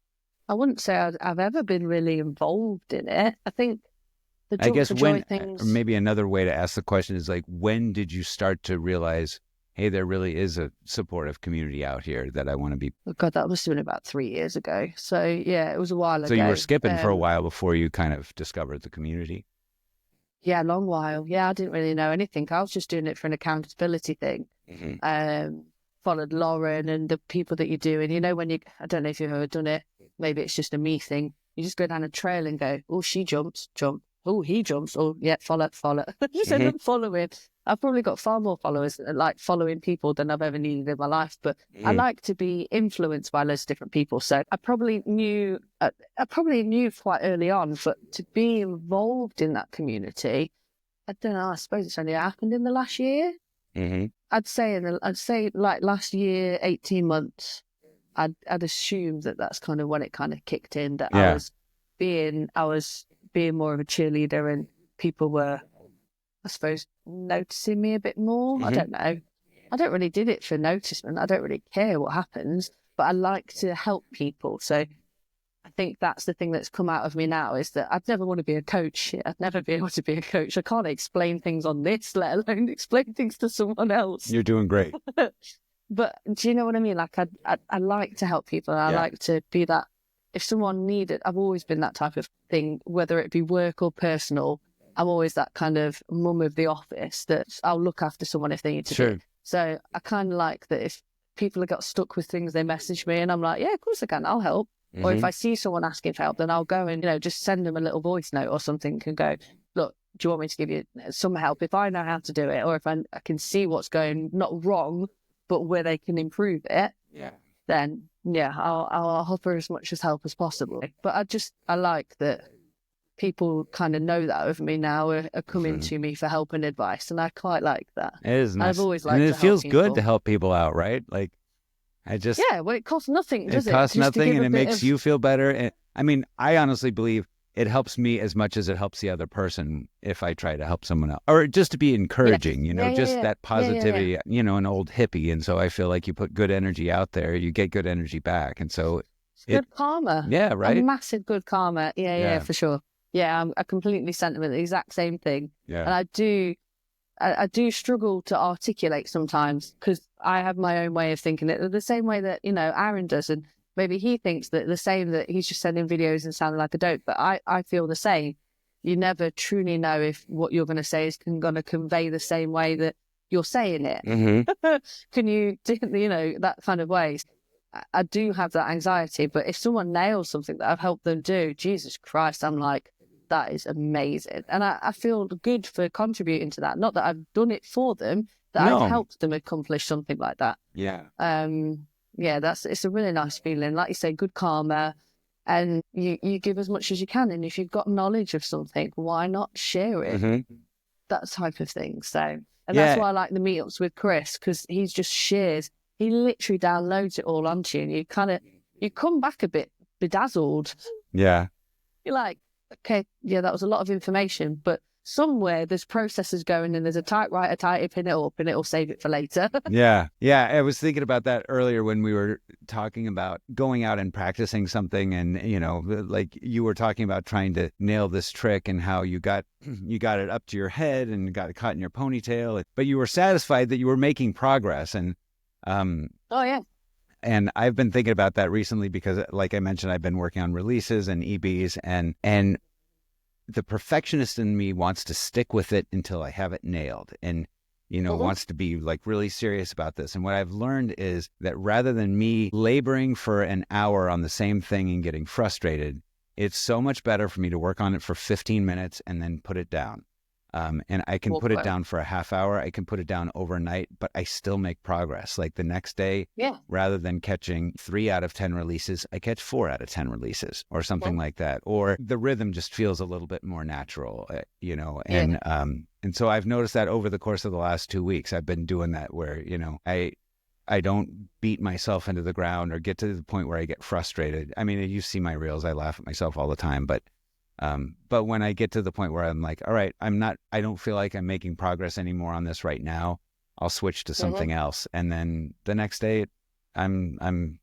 I wouldn't say I've ever been really involved in it. I think the jump for joy things. Or maybe another way to ask the question is like, when did you start to realize, hey, there really is a supportive community out here that I want to be? Oh God, that was doing about 3 years ago. So yeah, it was a while ago. So you were skipping for a while before you kind of discovered the community? Yeah, a long while. Yeah, I didn't really know anything. I was just doing it for an accountability thing. Followed Lauren and the people that you do. And you know, I don't know if you've ever done it. Maybe it's just a me thing. You just go down a trail and go, oh, she jumps, jump. Oh, he jumps. Oh, yeah, follow. Just end up following. I've probably got far more followers, like following people, than I've ever needed in my life. But I like to be influenced by loads of different people. So I probably knew quite early on, but to be involved in that community, I don't know. I suppose it's only happened in the last year. I'd say like last year, 18 months. I'd assume that's kind of when it kind of kicked in. That I was being more of a cheerleader, and people were, I suppose, noticing me a bit more. I don't know. I don't really did it for noticement. I don't really care what happens, but I like to help people. So I think that's the thing that's come out of me now, is that I'd never want to be a coach. I'd never be able to be a coach. I can't explain things on this, let alone explain things to someone else. You're doing great. But do you know what I mean? Like, I like to help people. I like to be that. If someone needed, I've always been that type of thing, whether it be work or personal. I'm always that kind of mum of the office that I'll look after someone if they need to be. So I kind of like that if people have got stuck with things, they message me and I'm like, yeah, of course I can. I'll help. Or if I see someone asking for help, then I'll go and, just send them a little voice note or something and go, look, do you want me to give you some help if I know how to do it? Or if I can see what's going not wrong, but where they can improve it, then I'll offer as much as help as possible. But I like that people kind of know that of me now, are coming to me for help and advice. And I quite like that. It is nice. I've always liked and to it feels help people. good to help people out, right? Like, well, it costs nothing, does it? It costs nothing, and it makes you feel better. And I mean, I honestly believe it helps me as much as it helps the other person if I try to help someone else, or just to be encouraging, that positivity, an old hippie. And so I feel like you put good energy out there, you get good energy back. And so good karma. Yeah, right. A massive good karma. Yeah, for sure. Yeah, I completely sentiment the exact same thing. Yeah. And I do struggle to articulate sometimes because I have my own way of thinking it the same way that, Aaron does. And maybe he thinks that the same, that he's just sending videos and sounding like a dope. But I feel the same. You never truly know if what you're going to say is going to convey the same way that you're saying it. Can you, that kind of ways. I do have that anxiety. But if someone nails something that I've helped them do, Jesus Christ, I'm like, that is amazing. And I feel good for contributing to that. Not that I've done it for them, that I've helped them accomplish something like that. Yeah. It's a really nice feeling. Like you say, good karma, and you give as much as you can. And if you've got knowledge of something, why not share it? That type of thing. So, and that's why I like the meetups with Chris, because he's just shares. He literally downloads it all onto you, and you come back a bit bedazzled. Yeah. You're like, okay, that was a lot of information, but somewhere there's processes going and there's a typewriter typing it up and it'll save it for later. Yeah. I was thinking about that earlier when we were talking about going out and practicing something, and like you were talking about trying to nail this trick and how you got it up to your head and got it caught in your ponytail, but you were satisfied that you were making progress. And and I've been thinking about that recently because, like I mentioned, I've been working on releases and EBs, and the perfectionist in me wants to stick with it until I have it nailed, and wants to be like really serious about this. And what I've learned is that rather than me laboring for an hour on the same thing and getting frustrated, it's so much better for me to work on it for 15 minutes and then put it down. And I can put it down for a half hour. I can put it down overnight, but I still make progress. Like the next day, rather than catching 3 out of 10 releases, I catch 4 out of 10 releases or something like that. Or the rhythm just feels a little bit more natural, and so I've noticed that over the course of the last 2 weeks, I've been doing that where, I don't beat myself into the ground or get to the point where I get frustrated. I mean, you see my reels, I laugh at myself all the time, but when I get to the point where I'm like, all right, I don't feel like I'm making progress anymore on this right now, I'll switch to something else. And then the next day I'm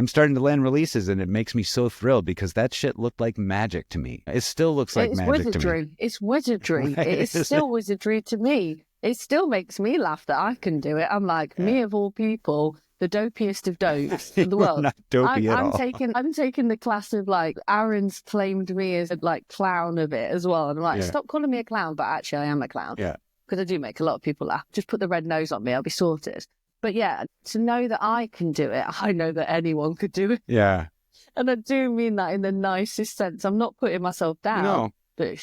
starting to land releases, and it makes me so thrilled because that shit looked like magic to me. It still looks like magic to me. It's wizardry. Right? It's still wizardry to me. It still makes me laugh that I can do it. I'm like, me of all people, the dopiest of dopes in the world. Not dopey at all. I'm taking the class of like, Aaron's claimed me as a like clown of it as well. And I'm like, stop calling me a clown, but actually I am a clown. Yeah. Because I do make a lot of people laugh. Just put the red nose on me, I'll be sorted. But to know that I can do it, I know that anyone could do it. Yeah. And I do mean that in the nicest sense. I'm not putting myself down. No. But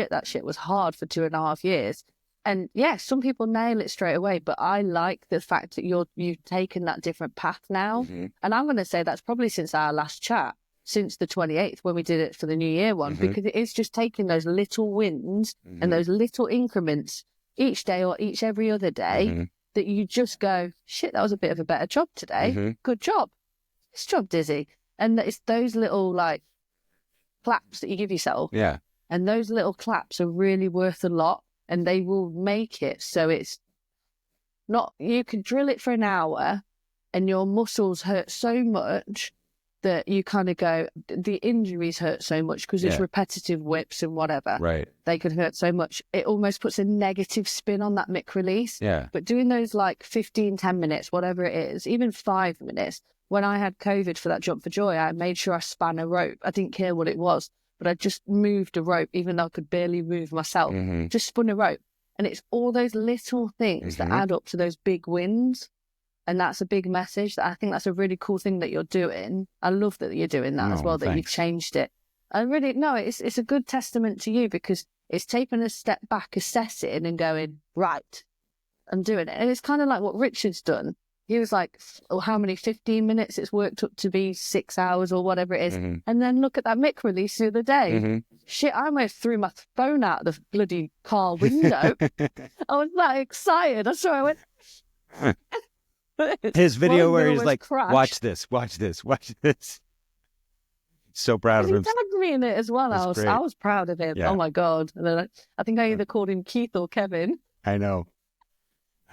that shit was hard for 2.5 years. And some people nail it straight away, but I like the fact that you've taken that different path now. Mm-hmm. And I'm going to say that's probably since our last chat, since the 28th when we did it for the New Year one, because it is just taking those little wins and those little increments each day or every other day that you just go, shit, that was a bit of a better job today. Good job. This job, Dizzy. And it's those little like claps that you give yourself. Yeah. And those little claps are really worth a lot. And they will make it so it's not, you can drill it for an hour and your muscles hurt so much that you kind of go, the injuries hurt so much because it's repetitive whips and whatever. Right. They could hurt so much. It almost puts a negative spin on that mic release. Yeah. But doing those like 15, 10 minutes, whatever it is, even 5 minutes, when I had COVID for that Jump for Joy, I made sure I span a rope. I didn't care what it was, but I just moved a rope, even though I could barely move myself. Just spun a rope. And it's all those little things that add up to those big wins. And that's a big message. I think that's a really cool thing that you're doing. I love that you're doing that as well, that you've changed it. I really, no, it's a good testament to you because it's taking a step back, assessing and going, right, I'm doing it. And it's kind of like what Richard's done. He was like, oh, how many, 15 minutes? It's worked up to be 6 hours or whatever it is. And then look at that mic release the other day. Shit, I almost threw my phone out the bloody car window. I was that excited. I saw I went... His video where he's like, watch this. So proud of him. He tagged me in it as well. I was proud of him. Yeah. Oh my God. And then I think I either called him Keith or Kevin. I know.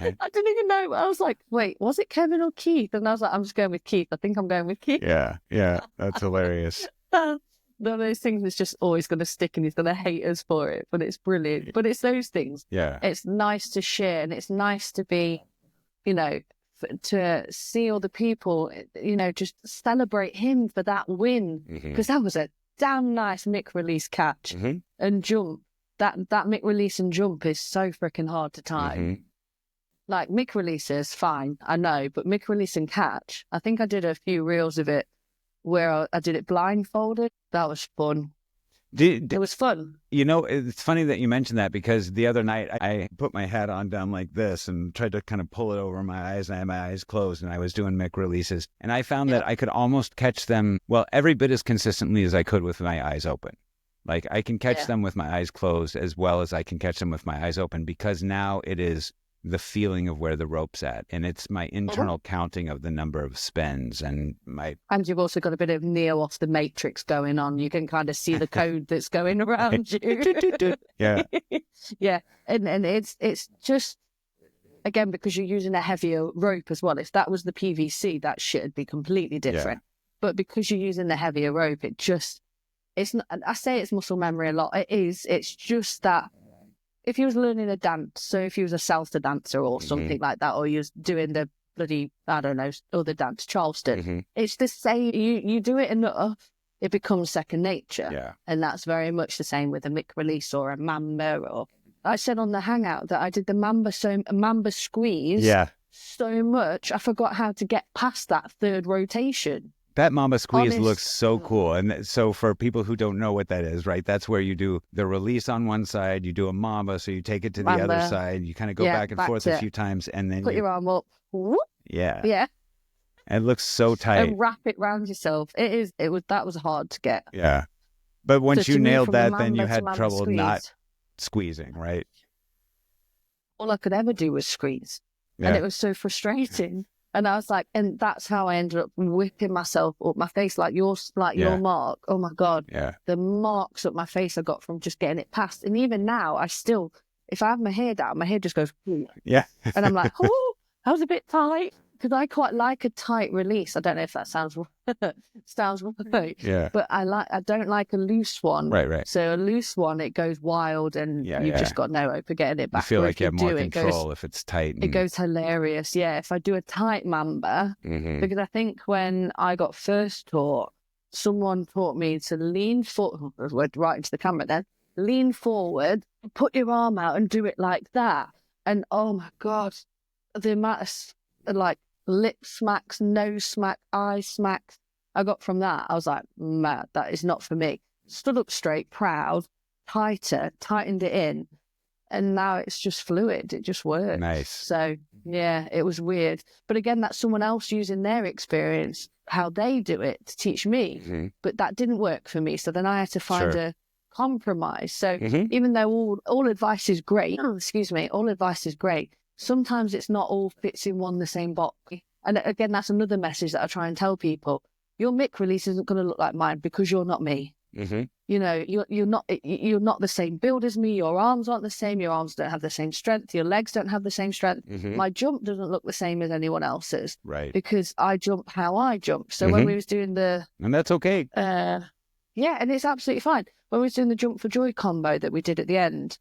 I didn't even know. I was like, wait, was it Kevin or Keith? And I was like, I'm just going with Keith. I think I'm going with Keith. Yeah. That's hilarious. One of those things that's just always going to stick and he's going to hate us for it. But it's brilliant. But it's those things. Yeah. It's nice to share and it's nice to be, to see all the people, just celebrate him for that win. Because that was a damn nice mic release catch and jump. That mic release and jump is so freaking hard to time. Like mic releases, fine, I know, but mic release and catch, I think I did a few reels of it where I did it blindfolded. That was fun. It was fun. It's funny that you mentioned that because the other night I put my hat on down like this and tried to kind of pull it over my eyes and I had my eyes closed and I was doing mic releases. And I found that I could almost catch them, every bit as consistently as I could with my eyes open. Like I can catch them with my eyes closed as well as I can catch them with my eyes open because now it is the feeling of where the rope's at. And it's my internal counting of the number of spins and you've also got a bit of Neo off the Matrix going on. You can kind of see the code that's going around you. Yeah. Yeah. And it's just, again, because you're using a heavier rope as well. If that was the PVC, that shit would be completely different. Yeah. But because you're using the heavier rope, it's not, I say it's muscle memory a lot. It is. It's just that if you was learning a dance, so if you was a salsa dancer or something like that, or you was doing the bloody, I don't know, other dance, Charleston, it's the same. You do it enough, it becomes second nature. Yeah. And that's very much the same with a mic release or a mamba. Or I said on the hangout that I did the mamba squeeze so much, I forgot how to get past that third rotation. That mamba squeeze looks so cool. And so for people who don't know what that is, right, that's where you do the release on one side, you do a mamba, so you take it to the other side, you kind of go back and forth a few times, and then put your arm up. Whoop. Yeah. Yeah. And it looks so tight. And wrap it round yourself. That was hard to get. Yeah. But once you nailed that, then you had trouble not squeezing, right? All I could ever do was squeeze. Yeah. And it was so frustrating. And I was like, and that's how I ended up whipping myself up my face, like your mark. Oh my God. Yeah. The marks up my face I got from just getting it past. And even now, if I have my hair down, my hair just goes, yeah. And I'm like, oh, that was a bit tight. Because I quite like a tight release. I don't know if that sounds right. Yeah. But I don't like a loose one. Right. So a loose one, it goes wild and you've just got no hope of getting it back. You feel like you have more control if it's tight. It goes hilarious. Yeah. If I do a tight mamba, because I think when I got first taught, someone taught me to lean forward, right into the camera then, lean forward, put your arm out and do it like that. And oh my God, the amount of lip smacks, nose smack, eye smacks I got from that, I was like, man, that is not for me. Stood up straight, proud, tightened it in, and now it's just fluid. It just works. Nice. So, yeah, it was weird. But again, that's someone else using their experience, how they do it, to teach me. But that didn't work for me. So then I had to find a compromise. So even though all advice is great, all advice is great, sometimes it's not all fits in the same box. And again, that's another message that I try and tell people. Your mic release isn't going to look like mine because you're not me. Mm-hmm. You know, you're not the same build as me. Your arms aren't the same. Your arms don't have the same strength. Your legs don't have the same strength. Mm-hmm. My jump doesn't look the same as anyone else's. Right. Because I jump how I jump. So when we was doing and that's okay. Yeah, and it's absolutely fine. When we was doing the jump for joy combo that we did at the end,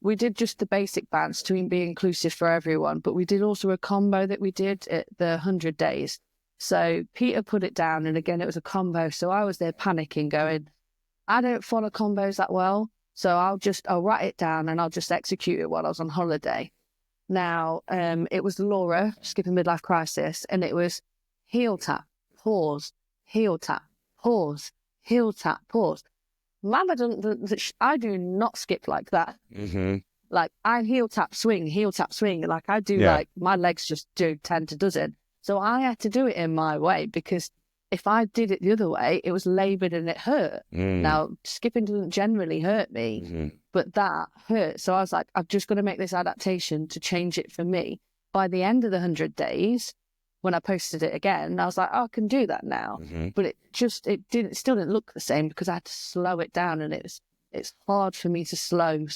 we did just the basic bands to be inclusive for everyone, but we did also a combo that we did at the 100 days. So Peter put it down, and again, it was a combo. So I was there panicking, going, I don't follow combos that well, so I'll write it down and I'll just execute it while I was on holiday. Now, it was Laura, skipping midlife crisis, and it was heel tap, pause, heel tap, pause, heel tap, pause. Mama I do not skip like that. Mm-hmm. Like I heel tap, swing. Like I do, like my legs just do 10 to dozen. So I had to do it in my way, because if I did it the other way, it was laboured and it hurt. Now, skipping doesn't generally hurt me, but that hurt. So I was like, I'm just going to make this adaptation to change it for me. By the end of the 100 days, when I posted it again, I was like, oh, I can do that now. But it still didn't look the same, because I had to slow it down, and it's hard for me to slow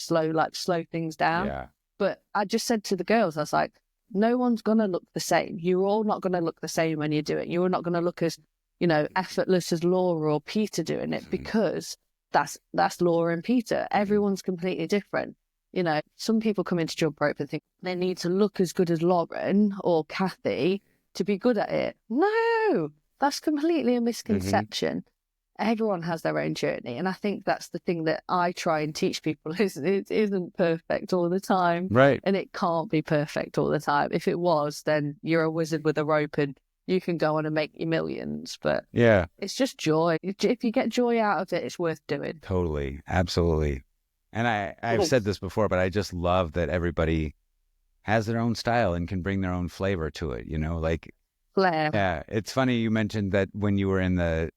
things down. Yeah. But I just said to the girls, I was like, no one's going to look the same. You're all not going to look the same when you do it. You're not going to look as, you know, effortless as Laura or Peter doing it, because that's Laura and Peter. Everyone's completely different. You know, some people come into jump rope and think they need to look as good as Lauren or Kathy to be good at it. No, that's completely a misconception. Everyone has their own journey. And I think that's the thing that I try and teach people is it isn't perfect all the time. Right. And it can't be perfect all the time. If it was, then you're a wizard with a rope and you can go on and make your millions. But yeah, it's just joy. If you get joy out of it, it's worth doing. Totally. Absolutely. And I've said this before, but I just love that everybody has their own style and can bring their own flavor to it, you know, like flair. Yeah. It's funny you mentioned that when you were in the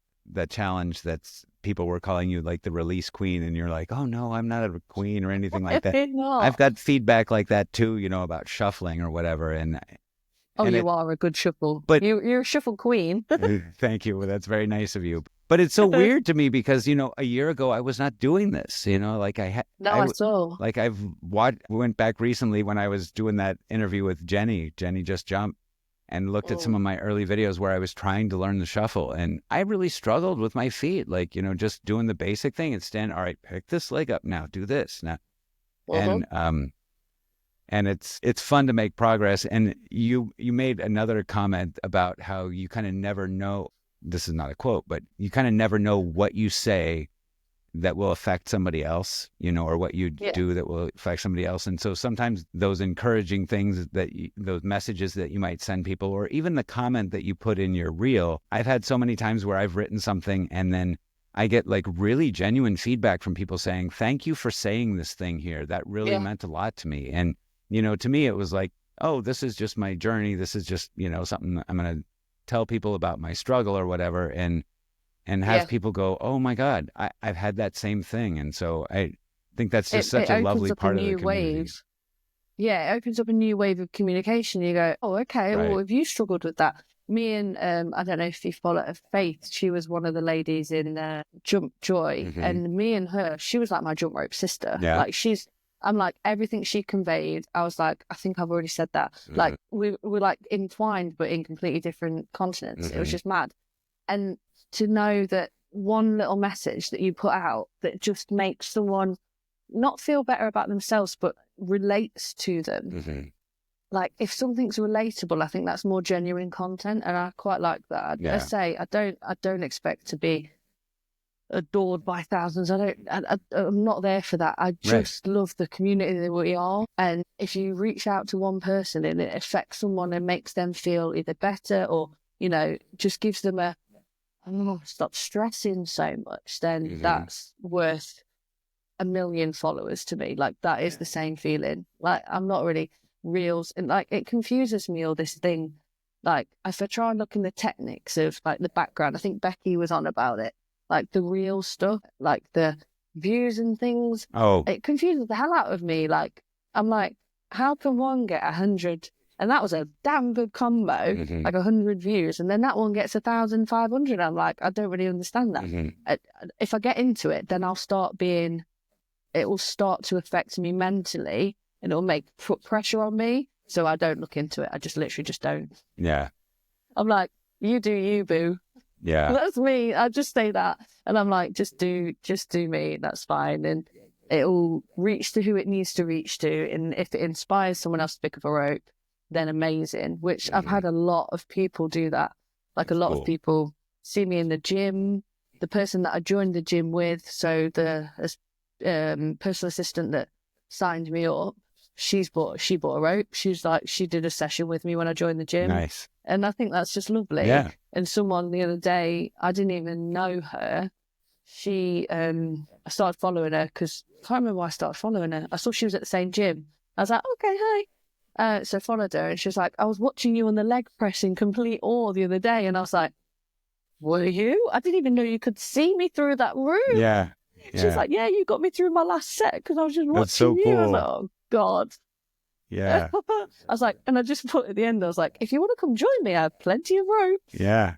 challenge, that's people were calling you like the release queen, and you're like, oh no, I'm not a queen or anything like that. I've got feedback like that too, you know, about shuffling or whatever. And you are a good shuffle, but you're a shuffle queen. Thank you. Well, that's very nice of you. But it's so weird to me because, you know, a year ago I was not doing this, you know, like I saw. Like went back recently when I was doing that interview with Jenny Just Jump, and looked at some of my early videos where I was trying to learn the shuffle, and I really struggled with my feet, like, you know, just doing the basic thing and stand, all right, pick this leg up now, do this now. And it's fun to make progress. And you made another comment about how you kind of never know, this is not a quote, but you kind of never know what you say that will affect somebody else, you know, or what you do that will affect somebody else. And so sometimes those encouraging things those messages that you might send people, or even the comment that you put in your reel, I've had so many times where I've written something and then I get like really genuine feedback from people saying, thank you for saying this thing here. That really meant a lot to me. And, you know, to me, it was like, oh, this is just my journey. This is just, you know, something I'm going to tell people about my struggle or whatever. And have people go, oh my God, I've had that same thing. And so I think that's just such a lovely part of the community. Yeah, it opens up a new wave of communication. You go, oh, okay, well, if you struggled with that. Me and, I don't know if you follow her, Faith, she was one of the ladies in Jump Joy. And me and her, she was like my jump rope sister. Yeah. Like I'm like, everything she conveyed, I was like, I think I've already said that. Like, we're like entwined, but in completely different continents. It was just mad. And to know that one little message that you put out that just makes someone not feel better about themselves, but relates to them. Like, if something's relatable, I think that's more genuine content, and I quite like that. I say I don't expect to be adored by thousands. I'm not there for that. I just love the community that we are, and if you reach out to one person and it affects someone and makes them feel either better or, you know, just gives them stop stressing so much, then that's worth 1 million followers to me. Like, that is the same feeling. Like, I'm not really reels, and like, it confuses me, all this thing. Like, if I try and look in the techniques of like the background, I think Becky was on about it, like the real stuff, like the views and things. It confuses the hell out of me. Like, I'm like, how can one get 100 And that was a damn good combo, like 100 views. And then that one gets 1,500. I'm like, I don't really understand that. If I get into it, then it will start to affect me mentally, and it'll put pressure on me. So I don't look into it. I just literally just don't. Yeah. I'm like, you do you, boo. Yeah. That's me. I just say that. And I'm like, just do me. That's fine. And it'll reach to who it needs to reach to. And if it inspires someone else to pick up a rope, then amazing. Which I've had a lot of people do that. Like a lot of people see me in the gym. The person that I joined the gym with, so the personal assistant that signed me up, she bought a rope. She did a session with me when I joined the gym. Nice. And I think that's just lovely. Yeah. And someone the other day, I didn't even know her. I started following her because I can't remember why I started following her. I saw she was at the same gym. I was like, okay, hi. So I followed her, and she was like, I was watching you on the leg press in complete awe the other day. And I was like, were you? I didn't even know you could see me through that room. Yeah. She's like, yeah, you got me through my last set because I was just watching That's so you. cool. I was like, oh, God. Yeah. I was like, and I just put at the end, I was like, if you want to come join me, I have plenty of rope. Yeah.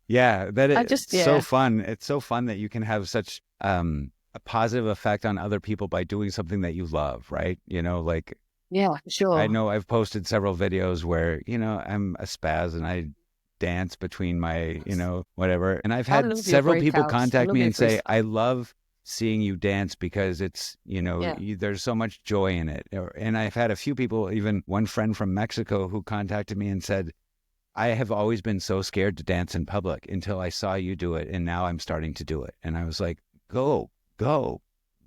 Yeah. So fun. It's so fun that you can have such a positive effect on other people by doing something that you love, right? You know, like. Yeah, sure. I know I've posted several videos where, you know, I'm a spaz and I dance between my, you know, whatever. And I've had several people contact me and say, I love seeing you dance because it's, you know, there's so much joy in it. And I've had a few people, even one friend from Mexico who contacted me and said, I have always been so scared to dance in public until I saw you do it. And now I'm starting to do it. And I was like, go,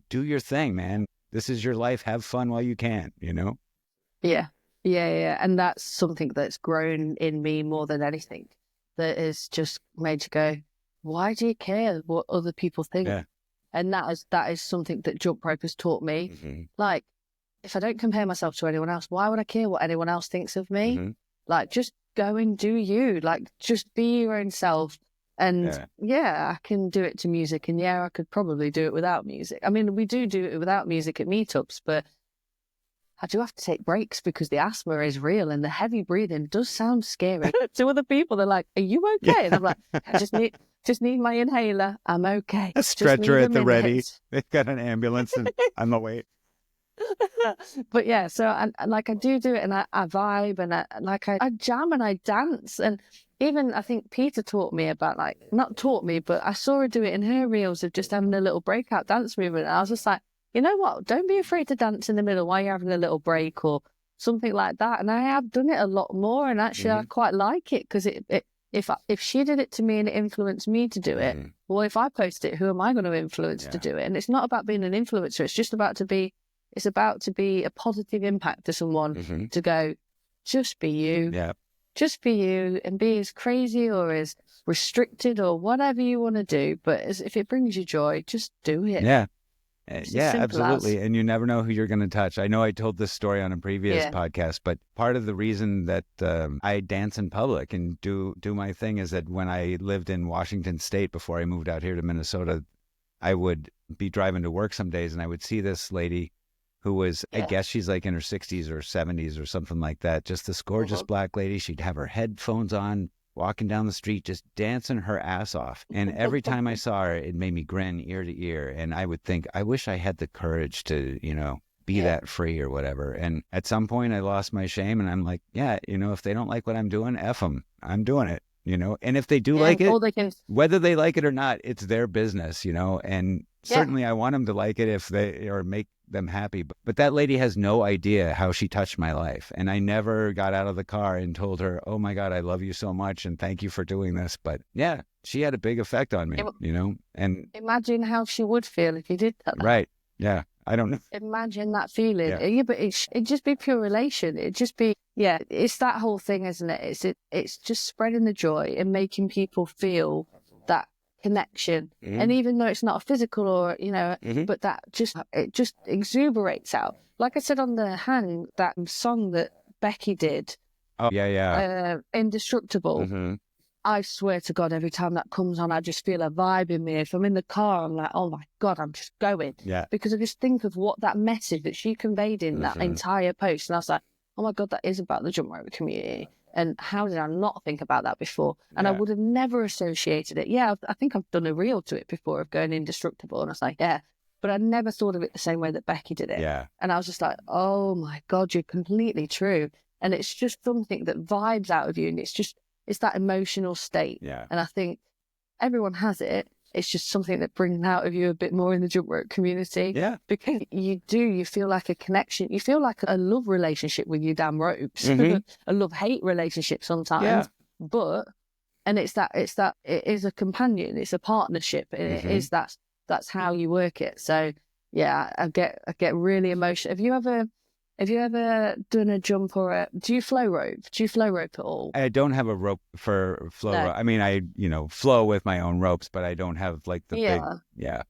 do your thing, man. This is your life. Have fun while you can, you know? Yeah. And that's something that's grown in me more than anything. That has just made you go, why do you care what other people think? Yeah. And that is something that jump rope has taught me. Like, if I don't compare myself to anyone else, why would I care what anyone else thinks of me? Like, just go and do you. Like, just be your own self. And I can do it to music. And I could probably do it without music. I mean, we do it without music at meetups, but I do have to take breaks because the asthma is real and the heavy breathing does sound scary. To other people, they're like, are you okay? And I'm like, I just need my inhaler. I'm okay. A stretcher at the ready. They've got an ambulance and on the way. But yeah, so and like I do it and I vibe and I jam and I dance. And even I think Peter taught me about, like, not taught me, but I saw her do it in her reels of just having a little breakout dance movement. And I was just like, you know what? Don't be afraid to dance in the middle while you're having a little break or something like that. And I have done it a lot more. And actually, I quite like it because if she did it to me and it influenced me to do it, well, if I post it, who am I going to influence to do it? And it's not about being an influencer. It's just about to be a positive impact to someone to go, just be you. Yeah. Just be you and be as crazy or as restricted or whatever you want to do. But if it brings you joy, just do it. Yeah. Yeah, absolutely. And you never know who you're going to touch. I know I told this story on a previous podcast, but part of the reason that I dance in public and do my thing is that when I lived in Washington State before I moved out here to Minnesota, I would be driving to work some days and I would see this lady who was, I guess she's like in her 60s or 70s or something like that. Just this gorgeous black lady. She'd have her headphones on, walking down the street, just dancing her ass off. And every time I saw her, it made me grin ear to ear. And I would think, I wish I had the courage to, you know, be that free or whatever. And at some point I lost my shame and I'm like, if they don't like what I'm doing, F them. I'm doing it, you know? And if they do like it, whether they like it or not, it's their business, you know? And certainly I want them to like it if they, or make them happy. But that lady has no idea how she touched my life. And I never got out of the car and told her, oh my God, I love you so much. And thank you for doing this. But yeah, she had a big effect on me, you know, and imagine how she would feel if you did that. Right. Yeah. I don't know. Imagine that feeling. Yeah, but it'd just be pure relation. It'd just be, it's that whole thing, isn't it? It's just spreading the joy and making people feel that connection. And even though it's not a physical or, you know, but it just exuberates out. Like I said on the hang, that song that Becky did. Oh, yeah. Indestructible. I swear to God, every time that comes on, I just feel a vibe in me. If I'm in the car, I'm like, oh my God, I'm just going. Yeah. Because I just think of what that message that she conveyed in that entire post. And I was like, oh my God, that is about the jump rope community. And how did I not think about that before? And I would have never associated it. Yeah, I think I've done a reel to it before of going indestructible. And I was like, yeah, but I never thought of it the same way that Becky did it. Yeah. And I was just like, oh my God, you're completely true. And it's just something that vibes out of you. And it's that emotional state. Yeah. And I think everyone has it. It's just something that brings out of you a bit more in the jump rope community. Yeah. Because you feel like a connection. You feel like a love relationship with your damn ropes. A love-hate relationship sometimes. Yeah. And it is a companion. It's a partnership. It is that's how you work it. So yeah, I get really emotional. Have you ever done a jump or do you flow rope? Do you flow rope at all? I don't have a rope for flow. No. I mean, I flow with my own ropes, but I don't have like the big. Yeah.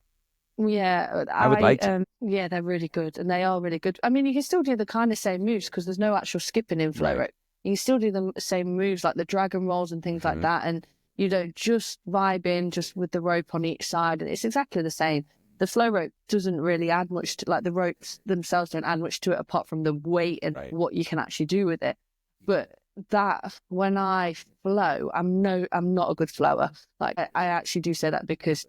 Yeah, I would like to. Yeah, they're really good, and they are really good. I mean, you can still do the kind of same moves because there's no actual skipping in flow rope. You can still do the same moves like the dragon rolls and things like that, and you don't just vibe in just with the rope on each side, and it's exactly the same. The flow rope doesn't really add much to, like the ropes themselves don't add much to it apart from the weight and what you can actually do with it. But that when I flow, I'm not a good flower. Like I actually do say that because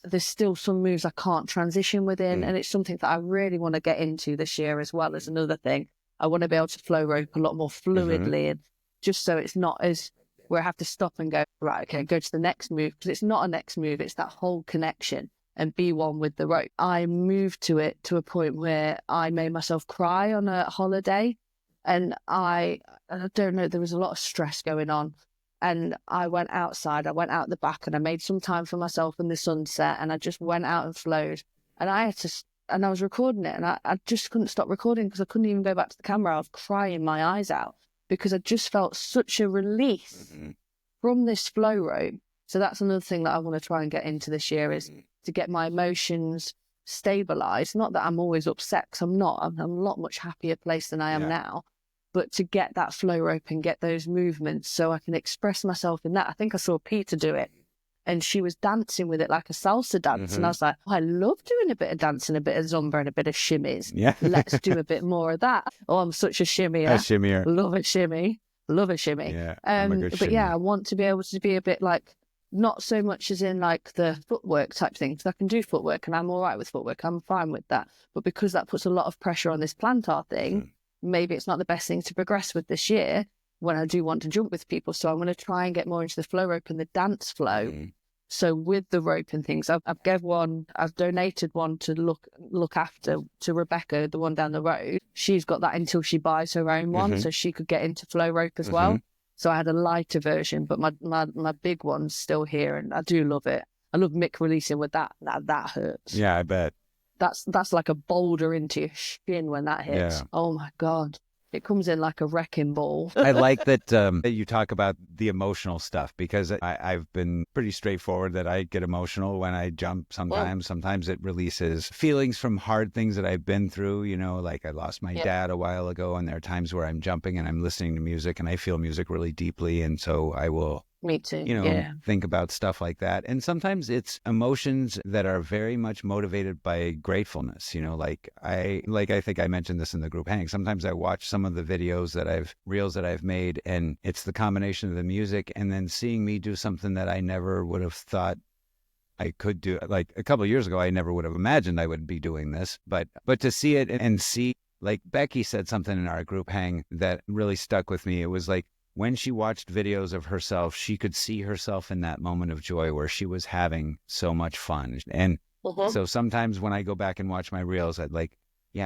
there's still some moves I can't transition within, and it's something that I really want to get into this year as well as another thing. I want to be able to flow rope a lot more fluidly, and just so it's not as where I have to stop and go, right, okay, go to the next move, because it's not a next move, it's that whole connection and be one with the rope. I moved to it to a point where I made myself cry on a holiday, and I don't know, there was a lot of stress going on. And I went outside, I went out the back, and I made some time for myself in the sunset, and I just went out and flowed. And I was recording it, and I just couldn't stop recording because I couldn't even go back to the camera. I was crying my eyes out because I just felt such a release from this flow rope. So that's another thing that I want to try and get into this year is to get my emotions stabilized. Not that I'm always upset, because I'm not. I'm a lot much happier place than I am now. But to get that flow rope and get those movements so I can express myself in that. I think I saw Peter do it, and she was dancing with it like a salsa dance. And I was like, oh, I love doing a bit of dancing, a bit of zumba and a bit of shimmies. Yeah. Let's do a bit more of that. Oh, I'm such a shimmier. A shimmier. Love a shimmy. Love a shimmy. Yeah, I'm a good but shimmy. yeah, I want to be able to be a bit like, not so much as in like the footwork type thing, because I can do footwork and I'm all right with footwork. I'm fine with that. But because that puts a lot of pressure on this plantar thing, maybe it's not the best thing to progress with this year when I do want to jump with people. So I'm going to try and get more into the flow rope and the dance flow. So with the rope and things, I've donated one to look after to Rebecca, the one down the road. She's got that until she buys her own one, so she could get into flow rope as well. So I had a lighter version, but my big one's still here, and I do love it. I love Mick releasing with that. That hurts. Yeah, I bet. That's like a boulder into your shin when that hits. Yeah. Oh my God. It comes in like a wrecking ball. I like that you talk about the emotional stuff, because I've been pretty straightforward that I get emotional when I jump sometimes. Sometimes it releases feelings from hard things that I've been through, like I lost my dad a while ago, and there are times where I'm jumping and I'm listening to music and I feel music really deeply. And so I will... Me too. Think about stuff like that. And sometimes it's emotions that are very much motivated by gratefulness. Like I think I mentioned this in the group hang. Sometimes I watch some of the reels that I've made, and it's the combination of the music and then seeing me do something that I never would have thought I could do. Like a couple of years ago, I never would have imagined I would be doing this, but to see it and see, like Becky said something in our group hang that really stuck with me. It was like, when she watched videos of herself, she could see herself in that moment of joy where she was having so much fun. And so sometimes when I go back and watch my reels, I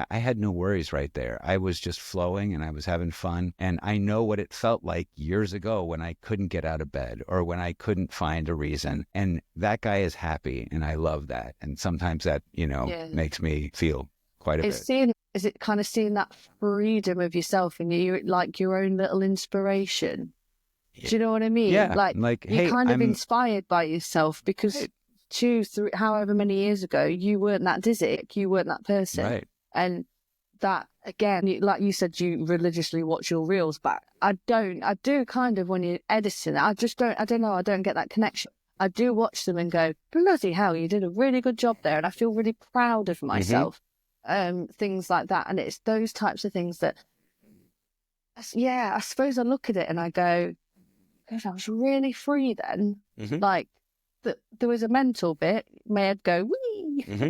had no worries right there. I was just flowing and I was having fun. And I know what it felt like years ago when I couldn't get out of bed or when I couldn't find a reason. And that guy is happy, and I love that. And sometimes that, makes me feel quite a bit. Is it kind of seeing that freedom of yourself and you like your own little inspiration? Do you know what I mean? Yeah. Like you're kind of inspired by yourself because 2, 3, however many years ago, you weren't that dizzy, you weren't that person. Right. And that, again, like you said, you religiously watch your reels back. I do kind of when you're editing. I don't know, I don't get that connection. I do watch them and go, bloody hell, you did a really good job there. And I feel really proud of myself. Things like that. And it's those types of things that yeah, I suppose I look at it and I go, "Gosh, I was really free then." Like, there was a mental bit, my head go, wee,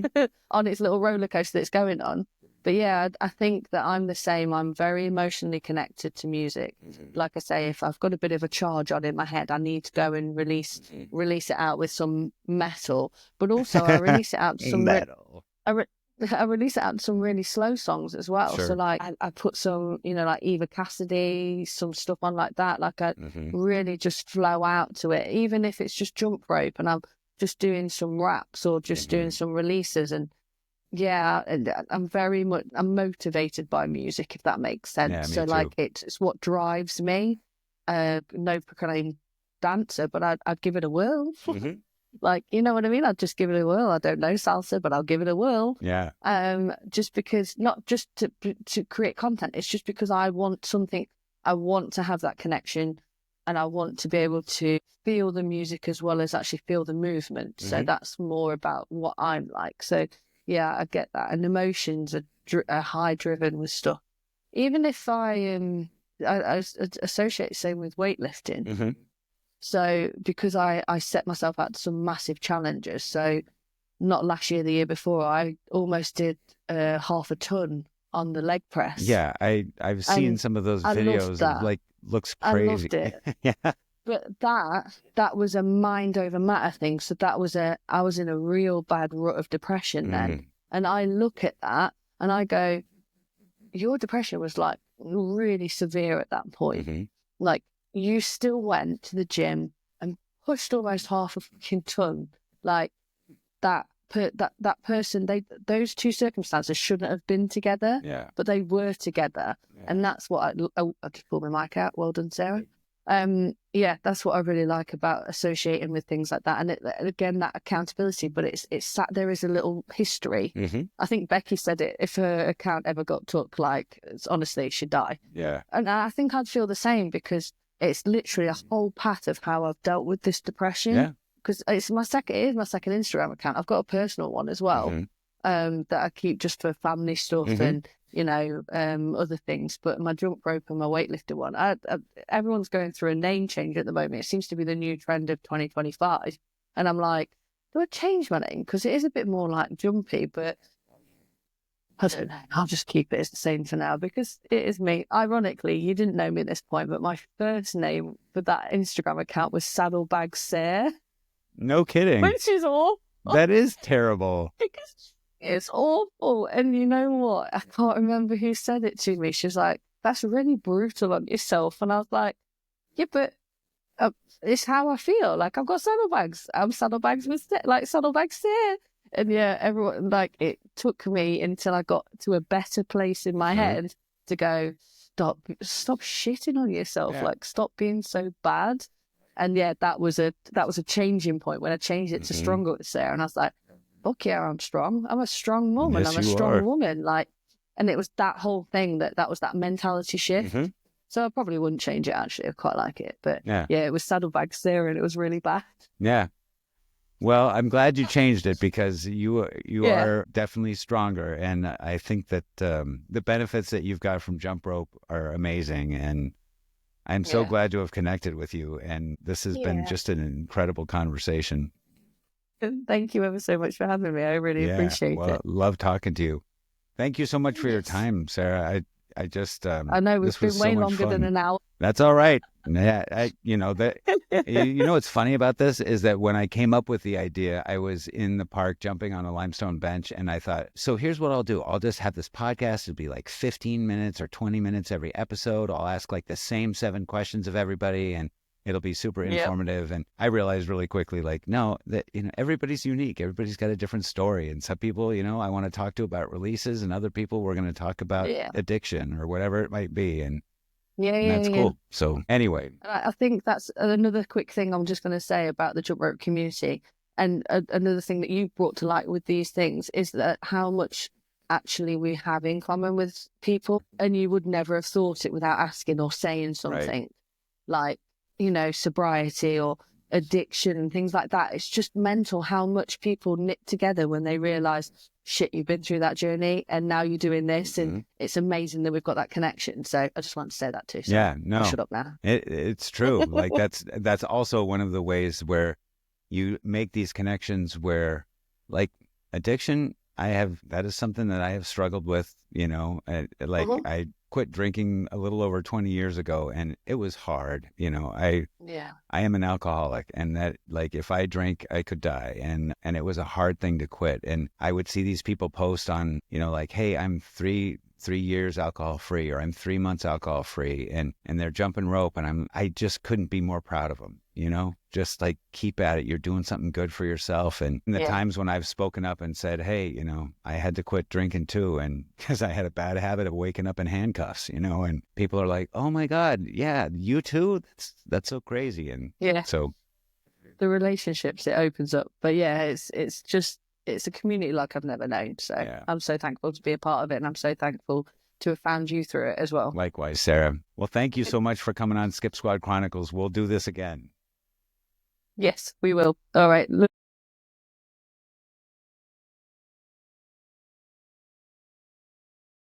on its little roller coaster that's going on. But yeah, I think that I'm the same. I'm very emotionally connected to music. Like I say, if I've got a bit of a charge on in my head, I need to go and release it out with some metal. But also, I release it out to some metal. I release it out to some really slow songs as well. Sure. So like I put some, like Eva Cassidy, some stuff on like that. Like I really just flow out to it, even if it's just jump rope and I'm just doing some raps or just doing some releases. And yeah, I'm motivated by music, if that makes sense. Yeah, me so too. like it's what drives me. No proclaimed dancer, but I'd give it a whirl. Like, you know what I mean? I'd just give it a whirl. I don't know salsa, but I'll give it a whirl. Yeah. Just because, not just to create content, it's just because I want something. I want to have that connection, and I want to be able to feel the music as well as actually feel the movement. So that's more about what I'm like. So yeah, I get that. And emotions are high driven with stuff. Even if I associate the same with weightlifting. So because I set myself out to some massive challenges. So not last year, the year before, I almost did half a ton on the leg press. Yeah, I've seen some of those videos. Of, like, looks crazy. I loved it. Yeah. But that was a mind over matter thing. So I was in a real bad rut of depression then. And I look at that and I go, your depression was like really severe at that point. Like, you still went to the gym and pushed almost half a fucking ton. Like that person, those two circumstances shouldn't have been together. Yeah. But they were together. Yeah. And that's what I just pulled my mic out. Well done, Sarah. Yeah, that's what I really like about associating with things like that. And again, that accountability, but it's there is a little history. I think Becky said it, if her account ever got took, like, honestly, she'd die. Yeah. And I think I'd feel the same, because it's literally a whole path of how I've dealt with this depression. Yeah. Because it is my second Instagram account. I've got a personal one as well, that I keep just for family stuff and, other things. But my jump rope and my weightlifter one, everyone's going through a name change at the moment. It seems to be the new trend of 2025. And I'm like, do I change my name? Because it is a bit more like jumpy, but I don't know. I'll just keep it as the same for now, because it is me. Ironically, you didn't know me at this point, but my first name for that Instagram account was Saddlebag Sarah. No kidding. Which is awful. That is terrible. Because it's awful. And you know what? I can't remember who said it to me. She was like, that's really brutal on yourself. And I was like, yeah, but it's how I feel. Like, I've got saddlebags. I'm saddlebags with saddlebags there. And yeah, everyone, like, it took me until I got to a better place in my head to go, stop shitting on yourself. Yeah. Like, stop being so bad. And yeah, that was a changing point when I changed it to Stronger with Sarah. And I was like, fuck yeah, I'm strong. I'm a strong woman. Yes, I'm a strong woman. Like, and it was that whole thing that was that mentality shift. So I probably wouldn't change it, actually. I quite like it. But yeah, it was Saddlebag Sarah and it was really bad. Yeah. Well, I'm glad you changed it, because you are definitely stronger. And I think that the benefits that you've got from jump rope are amazing. And I'm so glad to have connected with you. And this has been just an incredible conversation. Thank you ever so much for having me. I really appreciate it. Love talking to you. Thank you so much for your time, Sarah. I just I know it's been way longer than an hour. That's all right. Yeah, you know what's funny about this is that when I came up with the idea, I was in the park jumping on a limestone bench, and I thought, so here's what I'll do. I'll just have this podcast. It'll be like 15 minutes or 20 minutes every episode. I'll ask like the same 7 questions of everybody, and it'll be super informative. And I realized really quickly, like, no, that, everybody's unique. Everybody's got a different story. And some people, I want to talk to about releases, and other people we're going to talk about addiction or whatever it might be. And that's cool. So anyway, I think that's another quick thing I'm just going to say about the jump rope community. And another thing that you brought to light with these things is that how much actually we have in common with people, and you would never have thought it without asking or saying something like, sobriety or addiction and things like that. It's just mental how much people knit together when they realize, shit, you've been through that journey and now you're doing this. And it's amazing that we've got that connection. So I just want to say that too. So yeah, no, I'll shut up now. It's true. Like that's also one of the ways where you make these connections where, like, addiction, that is something that I have struggled with, I quit drinking a little over 20 years ago, and it was hard. I am an alcoholic, and that, like, if I drank, I could die. And it was a hard thing to quit. And I would see these people post on, like, hey, I'm 3 years alcohol free, or I'm 3 months alcohol free, and they're jumping rope, and I just couldn't be more proud of them. Just like, keep at it. You're doing something good for yourself. And the times when I've spoken up and said, hey, I had to quit drinking too, and because I had a bad habit of waking up in handcuffs, and people are like, oh my God, yeah, you too? That's so crazy. And so the relationships it opens up. But yeah, it's a community like I've never known. So I'm so thankful to be a part of it, and I'm so thankful to have found you through it as well. Likewise, Sarah. Well, thank you so much for coming on Skip Squad Chronicles. We'll do this again. Yes, we will. All right.